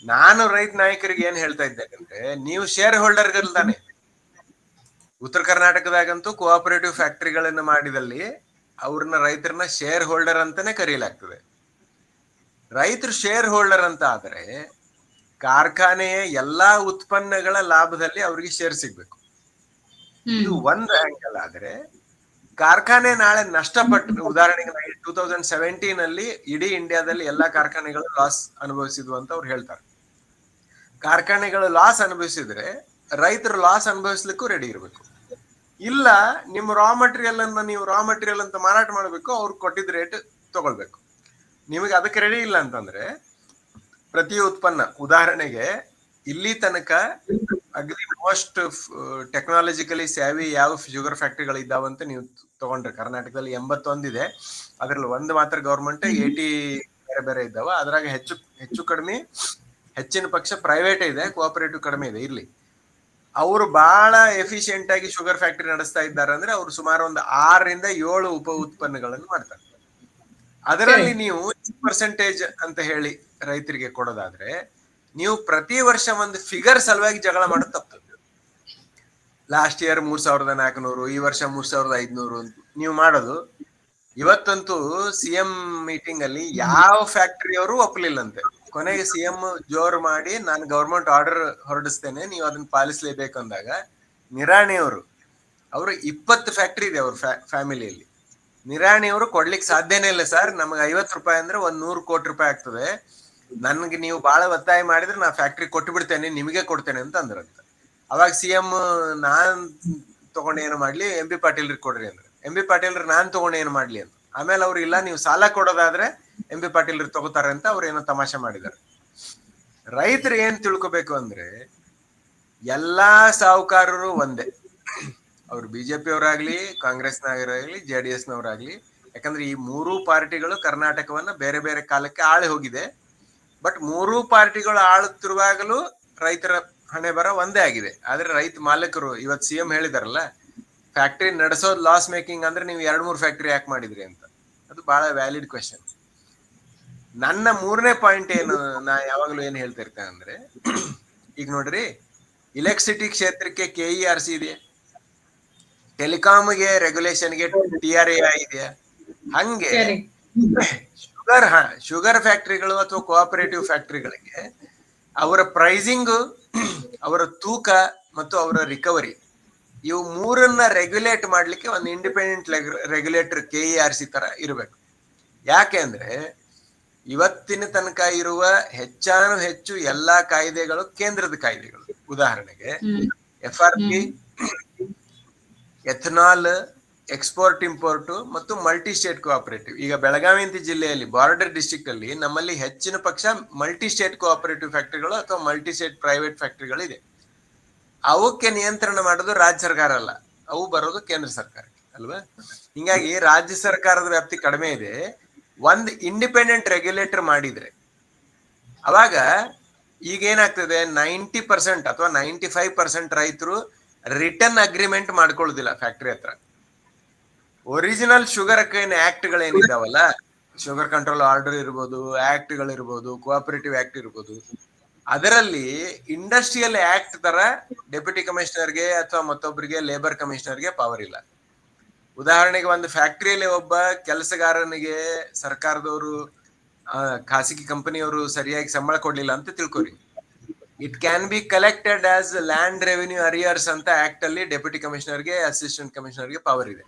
ನಾನು ರೈತ ನಾಯಕರಿಗೆ ಏನ್ ಹೇಳ್ತಾ ಇದ್ದೆ ಅಂದ್ರೆ, ನೀವು ಶೇರ್ ಹೋಲ್ಡರ್ಗಳು ತಾನೆ. ಉತ್ತರ ಕರ್ನಾಟಕದಾಗಂತೂ ಕೋಆಪರೇಟಿವ್ ಫ್ಯಾಕ್ಟರಿಗಳನ್ನ ಮಾಡಿದಲ್ಲಿ ಅವ್ರನ್ನ ರೈತರನ್ನ ಶೇರ್ ಹೋಲ್ಡರ್ ಅಂತಾನೆ ಕರೆಯಲಾಗ್ತದೆ. ರೈತರು ಶೇರ್ ಹೋಲ್ಡರ್ ಅಂತ ಆದ್ರೆ ಕಾರ್ಖಾನೆಯ ಎಲ್ಲಾ ಉತ್ಪನ್ನಗಳ ಲಾಭದಲ್ಲಿ ಅವ್ರಿಗೆ ಶೇರ್ ಸಿಗ್ಬೇಕು. ಇದು ಒಂದು ಆಂಗಲ್. ಆದ್ರೆ ಕಾರ್ಖಾನೆ ನಾಳೆ ನಷ್ಟಪಟ್ಟು, ಉದಾಹರಣೆಗೆ 2017 ಅಲ್ಲಿ ಇಡೀ ಇಂಡಿಯಾದಲ್ಲಿ ಎಲ್ಲಾ ಕಾರ್ಖಾನೆಗಳು ಲಾಸ್ ಅನುಭವಿಸಿದ್ವು ಅಂತ ಅವ್ರು ಹೇಳ್ತಾರೆ. ಕಾರ್ಖಾನೆಗಳು ಲಾಸ್ ಅನುಭವಿಸಿದ್ರೆ ರೈತರು ಲಾಸ್ ಅನುಭವಿಸ್ಲಿಕ್ಕೂ ರೆಡಿ ಇರಬೇಕು. ಇಲ್ಲ ನಿಮ್ಮ ರಾ ಮಟೀರಿಯಲ್ ಅನ್ನ ನೀವು ರಾ ಮಟೀರಿಯಲ್ ಅಂತ ಮಾರಾಟ ಮಾಡಬೇಕು, ಅವ್ರು ಕೊಟ್ಟಿದ್ದ ರೇಟ್ ತಗೊಳ್ಬೇಕು. ನಿಮಗೆ ಅದಕ್ಕೆ ರೆಡಿ ಇಲ್ಲ ಅಂತಂದ್ರೆ ಪ್ರತಿ ಉತ್ಪನ್ನ, ಉದಾಹರಣೆಗೆ ಇಲ್ಲಿ ತನಕ ಅಗ್ರಿ ಮೋಸ್ಟ್ ಟೆಕ್ನಾಲಜಿಕಲಿ ಸ್ಯಾವಿ ಯಾವ ಶುಗರ್ ಫ್ಯಾಕ್ಟ್ರಿಗಳು ಇದ್ದಾವಂತ ನೀವು ತಗೊಂಡ್ರೆ ಕರ್ನಾಟಕದಲ್ಲಿ 81 ಇದೆ. ಅದ್ರಲ್ಲಿ ಒಂದು ಮಾತ್ರ ಗವರ್ಮೆಂಟ್, 80 ಬೇರೆ ಬೇರೆ ಇದ್ದಾವ. ಅದ್ರಾಗ ಹೆಚ್ಚು ಕಡಿಮೆ ಹೆಚ್ಚಿನ ಪಕ್ಷ ಪ್ರೈವೇಟ್ ಇದೆ, ಕೋಆಪರೇಟಿವ್ ಕಡಿಮೆ ಇದೆ. ಇರ್ಲಿ, ಅವರು ಬಹಳ ಎಫಿಷಿಯಂಟ್ ಆಗಿ ಶುಗರ್ ಫ್ಯಾಕ್ಟರಿ ನಡೆಸ್ತಾ ಇದ್ದಾರೆ ಅಂದ್ರೆ ಅವ್ರು ಸುಮಾರು ಒಂದು 6 ರಿಂದ 7 ಉಪ ಉತ್ಪನ್ನಗಳನ್ನು ಮಾಡ್ತಾರೆ. ಅದರಲ್ಲಿ ನೀವು ಪರ್ಸೆಂಟೇಜ್ ಅಂತ ಹೇಳಿ ರೈತರಿಗೆ ಕೊಡೋದಾದ್ರೆ ನೀವು ಪ್ರತಿ ವರ್ಷ ಒಂದು ಫಿಗರ್ ಸಲುವಾಗಿ ಜಗಳ ಮಾಡೋದು ತಪ್ಪು. ಲಾಸ್ಟ್ ಇಯರ್ 3400, ಈ ವರ್ಷ 3500 ನೀವು ಮಾಡೋದು. ಇವತ್ತಂತೂ CM ಮೀಟಿಂಗ್ ಅಲ್ಲಿ ಯಾವ ಫ್ಯಾಕ್ಟರಿಯವರು ಒಪ್ಪಲಿಲ್ಲಂತೆ. ಕೊನೆಗೆ CM ಜೋರು ಮಾಡಿ ನಾನು ಗವರ್ಮೆಂಟ್ ಆರ್ಡರ್ ಹೊರಡಿಸ್ತೇನೆ, ನೀವು ಅದನ್ನ ಪಾಲಿಸಲೇಬೇಕು ಅಂದಾಗ ನಿರಾಣಿಯವರು, ಅವರು 20 ಫ್ಯಾಕ್ಟರಿ ಇದೆ ಅವ್ರ ಫ್ಯಾಮಿಲಿಯಲ್ಲಿ. ನಿರಾಣಿಯವರು ಕೊಡ್ಲಿಕ್ಕೆ ಸಾಧ್ಯನೇ ಇಲ್ಲ ಸರ್, ನಮಗೆ 50 ರೂಪಾಯಿ ಅಂದ್ರೆ 100 ಕೋಟಿ ರೂಪಾಯಿ ಆಗ್ತದೆ, ನನ್ಗೆ ನೀವು ಬಹಳ ಒತ್ತಾಯ ಮಾಡಿದ್ರೆ ನಾ ಫ್ಯಾಕ್ಟ್ರಿ ಕೊಟ್ಟು ಬಿಡ್ತೇನೆ, ನಿಮಗೆ ಕೊಡ್ತೇನೆ ಅಂತ ಅಂದ್ರಂತ. ಅವಾಗ CM ನಾನ್ ತಗೊಂಡು ಏನು ಮಾಡ್ಲಿ, MB ಪಾಟೀಲ್ರಿಗೆ ಕೊಡ್ರಿ ಅಂದ್ರೆ, MB ಪಾಟೀಲ್ರು ನಾನ್ ತಗೊಂಡು ಏನು ಮಾಡ್ಲಿ ಅಂತ. ಆಮೇಲೆ ಅವ್ರು ಇಲ್ಲ ನೀವು ಸಾಲ ಕೊಡೋದಾದ್ರೆ MB ಪಾಟೀಲ್ರು ತಗೋತಾರೆ ಅಂತ ಅವ್ರು ಏನೋ ತಮಾಷೆ ಮಾಡಿದ್ದಾರೆ. ರೈತರು ಏನ್ ತಿಳ್ಕೊಬೇಕು ಅಂದ್ರೆ ಎಲ್ಲಾ ಸಾಹುಕಾರರು ಒಂದೇ, ಅವ್ರು BJP ಅವರಾಗ್ಲಿ, ಕಾಂಗ್ರೆಸ್ನವರಾಗ್ಲಿ, JDS ನವರಾಗ್ಲಿ. ಯಾಕಂದ್ರೆ ಈ 3 ಪಾರ್ಟಿಗಳು ಕರ್ನಾಟಕವನ್ನ ಬೇರೆ ಬೇರೆ ಕಾಲಕ್ಕೆ ಆಳಿ ಹೋಗಿದೆ. ಬಟ್ 3 ಪಾರ್ಟಿಗಳು ಆಳುತ್ತಿರುವಾಗಲೂ ರೈತರ ಹಣೆ ಬರ ಒಂದೇ ಆಗಿದೆ. ಆದ್ರೆ ರೈತ ಮಾಲೀಕರು ಇವತ್ತು CM ಹೇಳಿದಾರಲ್ಲ, ಫ್ಯಾಕ್ಟ್ರಿ ನಡೆಸೋದು ಲಾಸ್ ಮೇಕಿಂಗ್ ಅಂದ್ರೆ ನೀವು 2-3 ಫ್ಯಾಕ್ಟ್ರಿ ಯಾಕೆ ಮಾಡಿದ್ರಿ ಅಂತ. ಅದು ಬಹಳ ವ್ಯಾಲಿಡ್ ಕ್ವೆಶನ್. ನನ್ನ 3ನೇ ಪಾಯಿಂಟ್ ಏನು, ನಾ ಯಾವಾಗ್ಲೂ ಏನ್ ಹೇಳ್ತಾ ಇರ್ತೇನೆ ಅಂದ್ರೆ, ಈಗ ನೋಡ್ರಿ, ಇಲೆಕ್ಟ್ರಿಸಿಟಿ ಕ್ಷೇತ್ರಕ್ಕೆ KERC ಇದೆ, ಟೆಲಿಕಾಮ್ಗೆ ರೆಗ್ಯುಲೇಷನ್ಗೆ TRAI ಇದೆಯಾ. ಹಂಗೆ ಶುಗರ್ ಫ್ಯಾಕ್ಟ್ರಿಗಳು ಅಥವಾ ಕೋಆಪರೇಟಿವ್ ಫ್ಯಾಕ್ಟ್ರಿಗಳಿಗೆ ಅವರ ಪ್ರೈಸಿಂಗ್, ಅವರ ತೂಕ ಮತ್ತು ಅವರ ರಿಕವರಿ, ಇವು 3ನ್ನ ರೆಗ್ಯುಲೇಟ್ ಮಾಡ್ಲಿಕ್ಕೆ ಒಂದು ಇಂಡಿಪೆಂಡೆಂಟ್ ರೆಗ್ಯುಲೇಟರ್ KERC ತರ ಇರಬೇಕು. ಯಾಕೆ ಅಂದ್ರೆ ಇವತ್ತಿನ ತನಕ ಇರುವ ಹೆಚ್ಚು ಎಲ್ಲಾ ಕಾಯ್ದೆಗಳು ಕೇಂದ್ರದ ಕಾಯ್ದೆಗಳು. ಉದಾಹರಣೆಗೆ FRP, ಎಥನಾಲ್, ಎಕ್ಸ್ಪೋರ್ಟ್ ಇಂಪೋರ್ಟ್ ಮತ್ತು ಮಲ್ಟಿ ಸ್ಟೇಟ್ ಕೋಆಪರೇಟಿವ್. ಈಗ ಬೆಳಗಾವಿ ಅಂತ ಜಿಲ್ಲೆಯಲ್ಲಿ ಬಾರ್ಡರ್ ಡಿಸ್ಟ್ರಿಕ್ಟ್ ಅಲ್ಲಿ ನಮ್ಮಲ್ಲಿ ಹೆಚ್ಚಿನ ಪಕ್ಷ ಮಲ್ಟಿ ಸ್ಟೇಟ್ ಕೋಆಪರೇಟಿವ್ ಫ್ಯಾಕ್ಟರಿಗಳು ಅಥವಾ ಮಲ್ಟಿ ಸ್ಟೇಟ್ ಪ್ರೈವೇಟ್ ಫ್ಯಾಕ್ಟರಿಗಳು ಇದೆ. ಅವಕ್ಕೆ ನಿಯಂತ್ರಣ ಮಾಡೋದು ರಾಜ್ಯ ಸರ್ಕಾರ ಅಲ್ಲ, ಅವು ಬರೋದು ಕೇಂದ್ರ ಸರ್ಕಾರಕ್ಕೆ ಅಲ್ವಾ. ಹಿಂಗಾಗಿ ರಾಜ್ಯ ಸರ್ಕಾರದ ವ್ಯಾಪ್ತಿ ಕಡಿಮೆ ಇದೆ. ಒಂದು ಇಂಡಿಪೆಂಡೆಂಟ್ ರೆಗ್ಯುಲೇಟರ್ ಮಾಡಿದ್ರೆ ಅವಾಗ ಈಗ ಏನಾಗ್ತದೆ, 90% ಅಥವಾ 95% ರೈತರು ರಿಟರ್ನ್ ಅಗ್ರಿಮೆಂಟ್ ಮಾಡ್ಕೊಳ್ಳೋದಿಲ್ಲ ಫ್ಯಾಕ್ಟರಿ ಹತ್ರ. ಒರಿಜಿನಲ್ ಶುಗರ್ ಆಕ್ಟ್ ಗಳೇನಿದಾವಲ್ಲ, ಶುಗರ್ ಕಂಟ್ರೋಲ್ ಆರ್ಡರ್ ಇರ್ಬೋದು, ಆಕ್ಟ್ ಗಳಿರ್ಬೋದು, ಕೋಆಪರೇಟಿವ್ ಆಕ್ಟ್ ಇರ್ಬೋದು, ಅದರಲ್ಲಿ ಇಂಡಸ್ಟ್ರಿಯಲ್ ಆಕ್ಟ್ ತರ ಡೆಪ್ಯೂಟಿ ಕಮಿಷನರ್ಗೆ ಅಥವಾ ಮತ್ತೊಬ್ಬರಿಗೆ ಲೇಬರ್ ಕಮಿಷನರ್ಗೆ ಪವರ್ ಇಲ್ಲ. ಉದಾಹರಣೆಗೆ ಒಂದು ಫ್ಯಾಕ್ಟರಿಯಲ್ಲಿ ಒಬ್ಬ ಕೆಲಸಗಾರನಿಗೆ ಸರ್ಕಾರದವರು, ಖಾಸಗಿ ಕಂಪನಿಯವರು ಸರಿಯಾಗಿ ಸಂಬಳ ಕೊಡ್ಲಿಲ್ಲ ಅಂತ ತಿಳ್ಕೊರಿ, it can be collected as land revenue arrears ಅಂತ ಆಕ್ಟ್ ಅಲ್ಲಿ ಡೆಪ್ಯೂಟಿ ಕಮಿಷನರ್ಗೆ, ಅಸಿಸ್ಟೆಂಟ್ ಕಮಿಷನರ್ಗೆ ಪವರ್ ಇದೆ.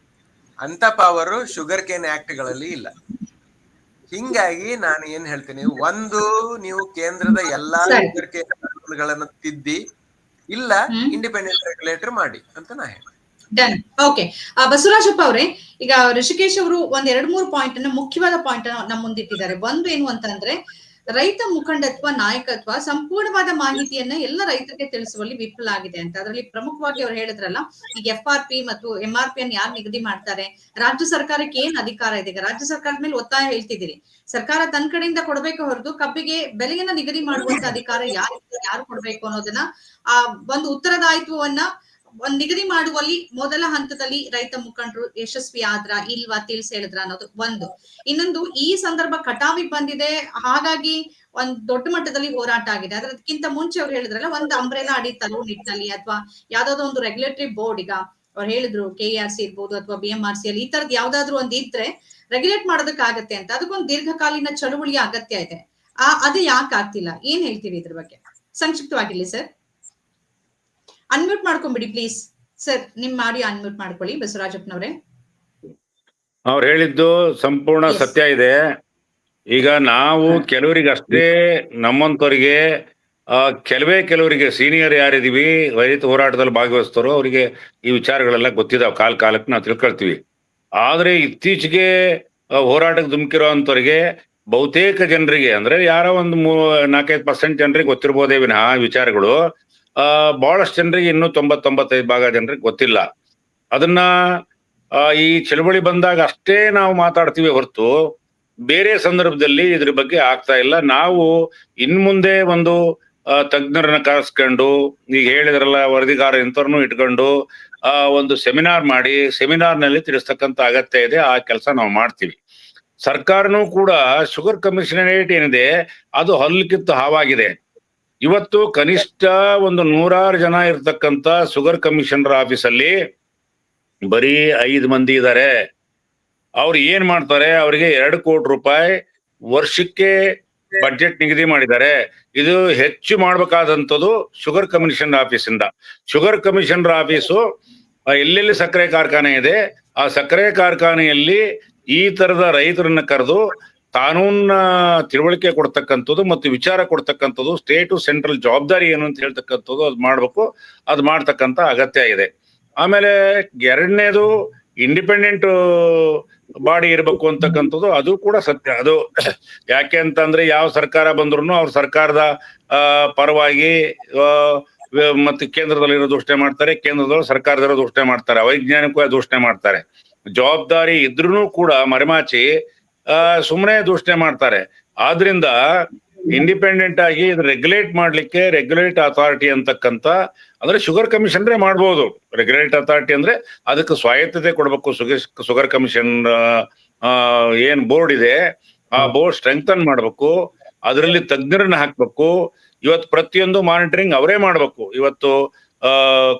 ಅಂತ ಪವರ್ ಶುಗರ್ ಕೇನ್ ಆಕ್ಟ್ ಗಳಲ್ಲಿ ಇಲ್ಲ. ಹಿಂಗಾಗಿ ನಾನು ಏನ್ ಹೇಳ್ತೀನಿ, ಒಂದು ನೀವು ಕೇಂದ್ರದ ಎಲ್ಲಾ ಶುಗರ್ ಕೇನ್ ಕಾನೂನುಗಳನ್ನು ತಿದ್ದಿ, ಇಲ್ಲ ಇಂಡಿಪೆಂಡೆಂಟ್ ರೆಗ್ಯುಲೇಟರ್ ಮಾಡಿ ಅಂತ ನಾ ಹೇಳ್ತೀನಿ. ಡನ್. ಓಕೆ, ಬಸವರಾಜಪ್ಪ ಅವರೇ, ಈಗ ಋಷಿಕೇಶ್ ಅವರು ಒಂದ್ 2-3 ಪಾಯಿಂಟ್ ಅನ್ನ, ಮುಖ್ಯವಾದ ಪಾಯಿಂಟ್ ಅನ್ನ ನಮ್ಮ ಮುಂದಿಟ್ಟಿದ್ದಾರೆ. ಒಂದು ಏನು ಅಂತಂದ್ರೆ, ರೈತ ಮುಖಂಡತ್ವ, ನಾಯಕತ್ವ, ಸಂಪೂರ್ಣವಾದ ಮಾಹಿತಿಯನ್ನ ಎಲ್ಲ ರೈತರಿಗೆ ತಿಳಿಸುವಲ್ಲಿ ವಿಫಲ ಆಗಿದೆ ಅಂತ. ಅದರಲ್ಲಿ ಪ್ರಮುಖವಾಗಿ ಅವ್ರು ಹೇಳಿದ್ರಲ್ಲ, ಈಗ FRP ಮತ್ತು MRP ಅನ್ನು ಯಾರು ನಿಗದಿ ಮಾಡ್ತಾರೆ, ರಾಜ್ಯ ಸರ್ಕಾರಕ್ಕೆ ಏನ್ ಅಧಿಕಾರ ಇದೆ. ಈಗ ರಾಜ್ಯ ಸರ್ಕಾರದ ಮೇಲೆ ಒತ್ತಾಯ ಹೇಳ್ತಿದ್ದೀರಿ, ಸರ್ಕಾರ ತನ್ನ ಕಡೆಯಿಂದ ಕೊಡಬೇಕು ಹೊರತು ಕಬ್ಬಿಗೆ ಬೆಲೆಯನ್ನ ನಿಗದಿ ಮಾಡುವಂತ ಅಧಿಕಾರ ಯಾರು ಕೊಡ್ಬೇಕು ಅನ್ನೋದನ್ನ, ಆ ಒಂದು ಉತ್ತರದಾಯಿತ್ವವನ್ನ ಒಂದ್ ನಿಗದಿ ಮಾಡುವಲ್ಲಿ ಮೊದಲ ಹಂತದಲ್ಲಿ ರೈತ ಮುಖಂಡರು ಯಶಸ್ವಿ ಆದ್ರ ಇಲ್ವಾ ತಿಳಿಸಿ ಹೇಳಿದ್ರ ಅನ್ನೋದು ಒಂದು. ಇನ್ನೊಂದು, ಈ ಸಂದರ್ಭ ಕಟಾವಿಗೆ ಬಂದಿದೆ, ಹಾಗಾಗಿ ಒಂದ್ ದೊಡ್ಡ ಮಟ್ಟದಲ್ಲಿ ಹೋರಾಟ ಆಗಿದೆ. ಅದಕ್ಕಿಂತ ಮುಂಚೆ ಅವ್ರು ಹೇಳಿದ್ರಲ್ಲ, ಒಂದು ಅಂಬ್ರೆಲಾ ಅಡಿ ತರುವ ನಿಟ್ಟಿನಲ್ಲಿ ಅಥವಾ ಯಾವ್ದಾದ್ರು ಒಂದು ರೆಗ್ಯುಲೇಟರಿ ಬೋರ್ಡ್, ಈಗ ಅವ್ರು ಹೇಳಿದ್ರು KERC ಇರ್ಬೋದು ಅಥವಾ BMRC ಅಲ್ಲಿ ಈ ತರದ್ ಯಾವ್ದಾದ್ರು ಒಂದ್ ಇದ್ರೆ ರೆಗ್ಯುಲೇಟ್ ಮಾಡೋದಕ್ಕಾಗತ್ತೆ ಅಂತ. ಅದಕ್ಕೊಂದು ದೀರ್ಘಕಾಲೀನ ಚಳುವಳಿಯ ಅಗತ್ಯ ಇದೆ. ಅದು ಯಾಕೆ ಆಗ್ತಿಲ್ಲ, ಏನ್ ಹೇಳ್ತೀವಿ ಇದ್ರ ಬಗ್ಗೆ? ಸಂಕ್ಷಿಪ್ತವಾಗಿರ್ಲಿ ಸರ್. ಅನ್ಮ್ಯೂಟ್ ಮಾಡ್ಕೊಂಡ್ಬಿಡಿ ಪ್ಲೀಸ್ ಸರ್, ನಿಮ್ ಆಡಿಯೋ ಅನ್ಮ್ಯೂಟ್ ಮಾಡ್ಕೊಳ್ಳಿ ಬಸವರಾಜಪ್ಪನವ್ರೆ. ಅವ್ರು ಹೇಳಿದ್ದು ಸಂಪೂರ್ಣ ಸತ್ಯ ಇದೆ. ಈಗ ನಾವು ಕೆಲವರಿಗೆ ಅಷ್ಟೇ, ನಮ್ಮಂತವರಿಗೆ ಕೆಲವರಿಗೆ ಸೀನಿಯರ್ ಯಾರಿದೀವಿ ರೈತ ಹೋರಾಟದಲ್ಲಿ ಭಾಗವಹಿಸ್ತಾರೋ ಅವರಿಗೆ ಈ ವಿಚಾರಗಳೆಲ್ಲ ಗೊತ್ತಿದಾವೆ, ಕಾಲಕ್ಕೆ ನಾವು ತಿಳ್ಕೊಳ್ತೀವಿ. ಆದ್ರೆ ಇತ್ತೀಚೆಗೆ ಹೋರಾಟಕ್ಕೆ ಧುಮುಕಿರೋ ಅಂತವ್ರಿಗೆ ಬಹುತೇಕ ಜನರಿಗೆ, ಅಂದ್ರೆ ಯಾರೋ ಒಂದು 4-5% ಜನರಿಗೆ ಗೊತ್ತಿರ್ಬೋದೇ ವಿನಃ ವಿಚಾರಗಳು ಬಹಳಷ್ಟು ಜನರಿಗೆ ಇನ್ನೂ 90-95% ಜನರಿಗೆ ಗೊತ್ತಿಲ್ಲ. ಅದನ್ನ ಈ ಚಳವಳಿ ಬಂದಾಗ ಅಷ್ಟೇ ನಾವು ಮಾತಾಡ್ತೀವಿ ಹೊರತು ಬೇರೆ ಸಂದರ್ಭದಲ್ಲಿ ಇದ್ರ ಬಗ್ಗೆ ಆಗ್ತಾ ಇಲ್ಲ. ನಾವು ಇನ್ಮುಂದೆ ಒಂದು ತಜ್ಞರನ್ನ ಕರೆಸ್ಕೊಂಡು, ಈಗ ಹೇಳಿದ್ರಲ್ಲ ವರದಿಗಾರ ಇಂಥವ್ರನ್ನು ಇಟ್ಕೊಂಡು ಒಂದು ಸೆಮಿನಾರ್ ಮಾಡಿ ಸೆಮಿನಾರ್ನಲ್ಲಿ ತಿಳಿಸ್ತಕ್ಕಂಥ ಅಗತ್ಯ ಇದೆ. ಆ ಕೆಲಸ ನಾವು ಮಾಡ್ತೀವಿ. ಸರ್ಕಾರನೂ ಕೂಡ ಶುಗರ್ ಕಮಿಷನರೇಟ್ ಏನಿದೆ ಅದು ಹಲ್ಕಿತ್ತು ಹಾವಾಗಿದೆ. ಇವತ್ತು ಕನಿಷ್ಠ ಒಂದು 100 ಜನ ಇರ್ತಕ್ಕಂಥ ಶುಗರ್ ಕಮಿಷನರ್ ಆಫೀಸಲ್ಲಿ ಬರೀ 5 ಮಂದಿ ಇದ್ದಾರೆ. ಅವ್ರು ಏನ್ ಮಾಡ್ತಾರೆ, ಅವರಿಗೆ 2 ಕೋಟಿ ರೂಪಾಯಿ ವರ್ಷಕ್ಕೆ ಬಡ್ಜೆಟ್ ನಿಗದಿ ಮಾಡಿದ್ದಾರೆ. ಇದು ಹೆಚ್ಚು ಮಾಡ್ಬೇಕಾದಂಥದ್ದು ಶುಗರ್ ಕಮಿಷನ್ ಆಫೀಸಿಂದ. ಶುಗರ್ ಕಮಿಷನರ್ ಆಫೀಸು ಎಲ್ಲೆಲ್ಲಿ ಸಕ್ಕರೆ ಕಾರ್ಖಾನೆ ಇದೆ ಆ ಸಕ್ಕರೆ ಕಾರ್ಖಾನೆಯಲ್ಲಿ ಈ ತರದ ರೈತರನ್ನ ಕರೆದು ಕಾನೂನ ತಿಳುವಳಿಕೆ ಕೊಡ್ತಕ್ಕಂಥದ್ದು ಮತ್ತು ವಿಚಾರ ಕೊಡ್ತಕ್ಕಂಥದ್ದು, ಸ್ಟೇಟು ಸೆಂಟ್ರಲ್ ಜವಾಬ್ದಾರಿ ಏನು ಅಂತ ಹೇಳ್ತಕ್ಕಂಥದ್ದು ಅದು ಮಾಡ್ಬೇಕು. ಅದು ಮಾಡ್ತಕ್ಕಂಥ ಅಗತ್ಯ ಇದೆ. ಆಮೇಲೆ ಎರಡನೇದು ಇಂಡಿಪೆಂಡೆಂಟ್ ಬಾಡಿ ಇರಬೇಕು ಅಂತಕ್ಕಂಥದ್ದು ಅದು ಕೂಡ ಸತ್ಯ. ಅದು ಯಾಕೆ ಅಂತಂದ್ರೆ ಯಾವ ಸರ್ಕಾರ ಬಂದ್ರು ಅವ್ರ ಸರ್ಕಾರದ ಪರವಾಗಿ ಮತ್ತೆ ಕೇಂದ್ರದಲ್ಲಿರೋ ದೂಷಣೆ ಮಾಡ್ತಾರೆ, ಕೇಂದ್ರದವರು ಸರ್ಕಾರದವರು ದೂಷಣೆ ಮಾಡ್ತಾರೆ, ಅವೈಜ್ಞಾನಿಕವಾಗಿ ದೂಷಣೆ ಮಾಡ್ತಾರೆ. ಜವಾಬ್ದಾರಿ ಇದ್ರೂ ಕೂಡ ಮರೆಮಾಚಿ ಸುಮ್ಮನೆ ದೂಷಣೆ ಮಾಡ್ತಾರೆ. ಆದ್ರಿಂದ ಇಂಡಿಪೆಂಡೆಂಟ್ ಆಗಿ ರೆಗ್ಯುಲೇಟ್ ಮಾಡ್ಲಿಕ್ಕೆ ರೆಗ್ಯುಲೇಟ್ ಅಥಾರಿಟಿ ಅಂತಕ್ಕಂಥ, ಅಂದ್ರೆ ಶುಗರ್ ಕಮಿಷನ್ರೇ ಮಾಡ್ಬೋದು. ರೆಗ್ಯುಲೇಟ್ ಅಥಾರಿಟಿ ಅಂದ್ರೆ ಅದಕ್ಕೆ ಸ್ವಾಯತ್ತತೆ ಕೊಡ್ಬೇಕು. ಶುಗರ್ ಕಮಿಷನ್ ಏನ್ ಬೋರ್ಡ್ ಇದೆ ಆ ಬೋರ್ಡ್ ಸ್ಟ್ರೆಂಥನ್ ಮಾಡ್ಬೇಕು, ಅದರಲ್ಲಿ ತಜ್ಞರನ್ನ ಹಾಕ್ಬೇಕು. ಇವತ್ತು ಪ್ರತಿಯೊಂದು ಮಾನಿಟರಿಂಗ್ ಅವರೇ ಮಾಡ್ಬೇಕು. ಇವತ್ತು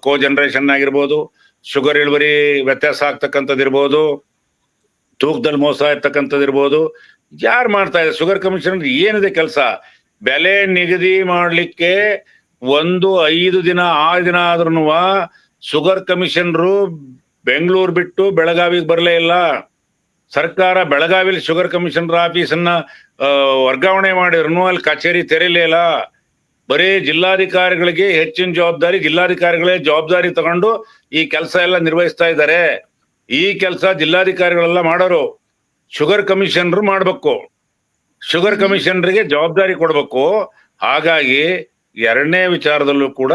ಕೋ ಜನರೇಷನ್ ಆಗಿರ್ಬೋದು, ಶುಗರ್ ಇಳುವರಿ ವ್ಯತ್ಯಾಸ ಆಗ್ತಕ್ಕಂಥದ್ದು ಇರ್ಬೋದು, ತೂಕದಲ್ಲಿ ಮೋಸ ಇರ್ತಕ್ಕಂಥದ್ದು ಇರ್ಬೋದು, ಯಾರು ಮಾಡ್ತಾ ಇದೆ? ಶುಗರ್ ಕಮಿಷನ್ ಏನಿದೆ ಕೆಲಸ? ಬೆಲೆ ನಿಗದಿ ಮಾಡ್ಲಿಕ್ಕೆ 5 ದಿನ 6 ದಿನ ಆದ್ರೂ ಶುಗರ್ ಕಮಿಷನರು ಬೆಂಗಳೂರು ಬಿಟ್ಟು ಬೆಳಗಾವಿಗೆ ಬರಲೇ ಇಲ್ಲ. ಸರ್ಕಾರ ಬೆಳಗಾವಿಲಿ ಶುಗರ್ ಕಮಿಷನರ್ ಆಫೀಸನ್ನ ವರ್ಗಾವಣೆ ಮಾಡಿದ್ರು ಅಲ್ಲಿ ಕಚೇರಿ ತೆರೀಲೇ ಇಲ್ಲ. ಬರೀ ಜಿಲ್ಲಾಧಿಕಾರಿಗಳಿಗೆ ಹೆಚ್ಚಿನ ಜವಾಬ್ದಾರಿ, ಜಿಲ್ಲಾಧಿಕಾರಿಗಳೇ ಜವಾಬ್ದಾರಿ ತಗೊಂಡು ಈ ಕೆಲಸ ಎಲ್ಲ ನಿರ್ವಹಿಸ್ತಾ ಇದ್ದಾರೆ. ಈ ಕೆಲಸ ಜಿಲ್ಲಾಧಿಕಾರಿಗಳೆಲ್ಲ ಮಾಡೋರು, ಶುಗರ್ ಕಮಿಷನರ್ ಮಾಡ್ಬೇಕು. ಶುಗರ್ ಕಮಿಷನರ್ಗೆ ಜವಾಬ್ದಾರಿ ಕೊಡ್ಬೇಕು. ಹಾಗಾಗಿ ಎರಡನೇ ವಿಚಾರದಲ್ಲೂ ಕೂಡ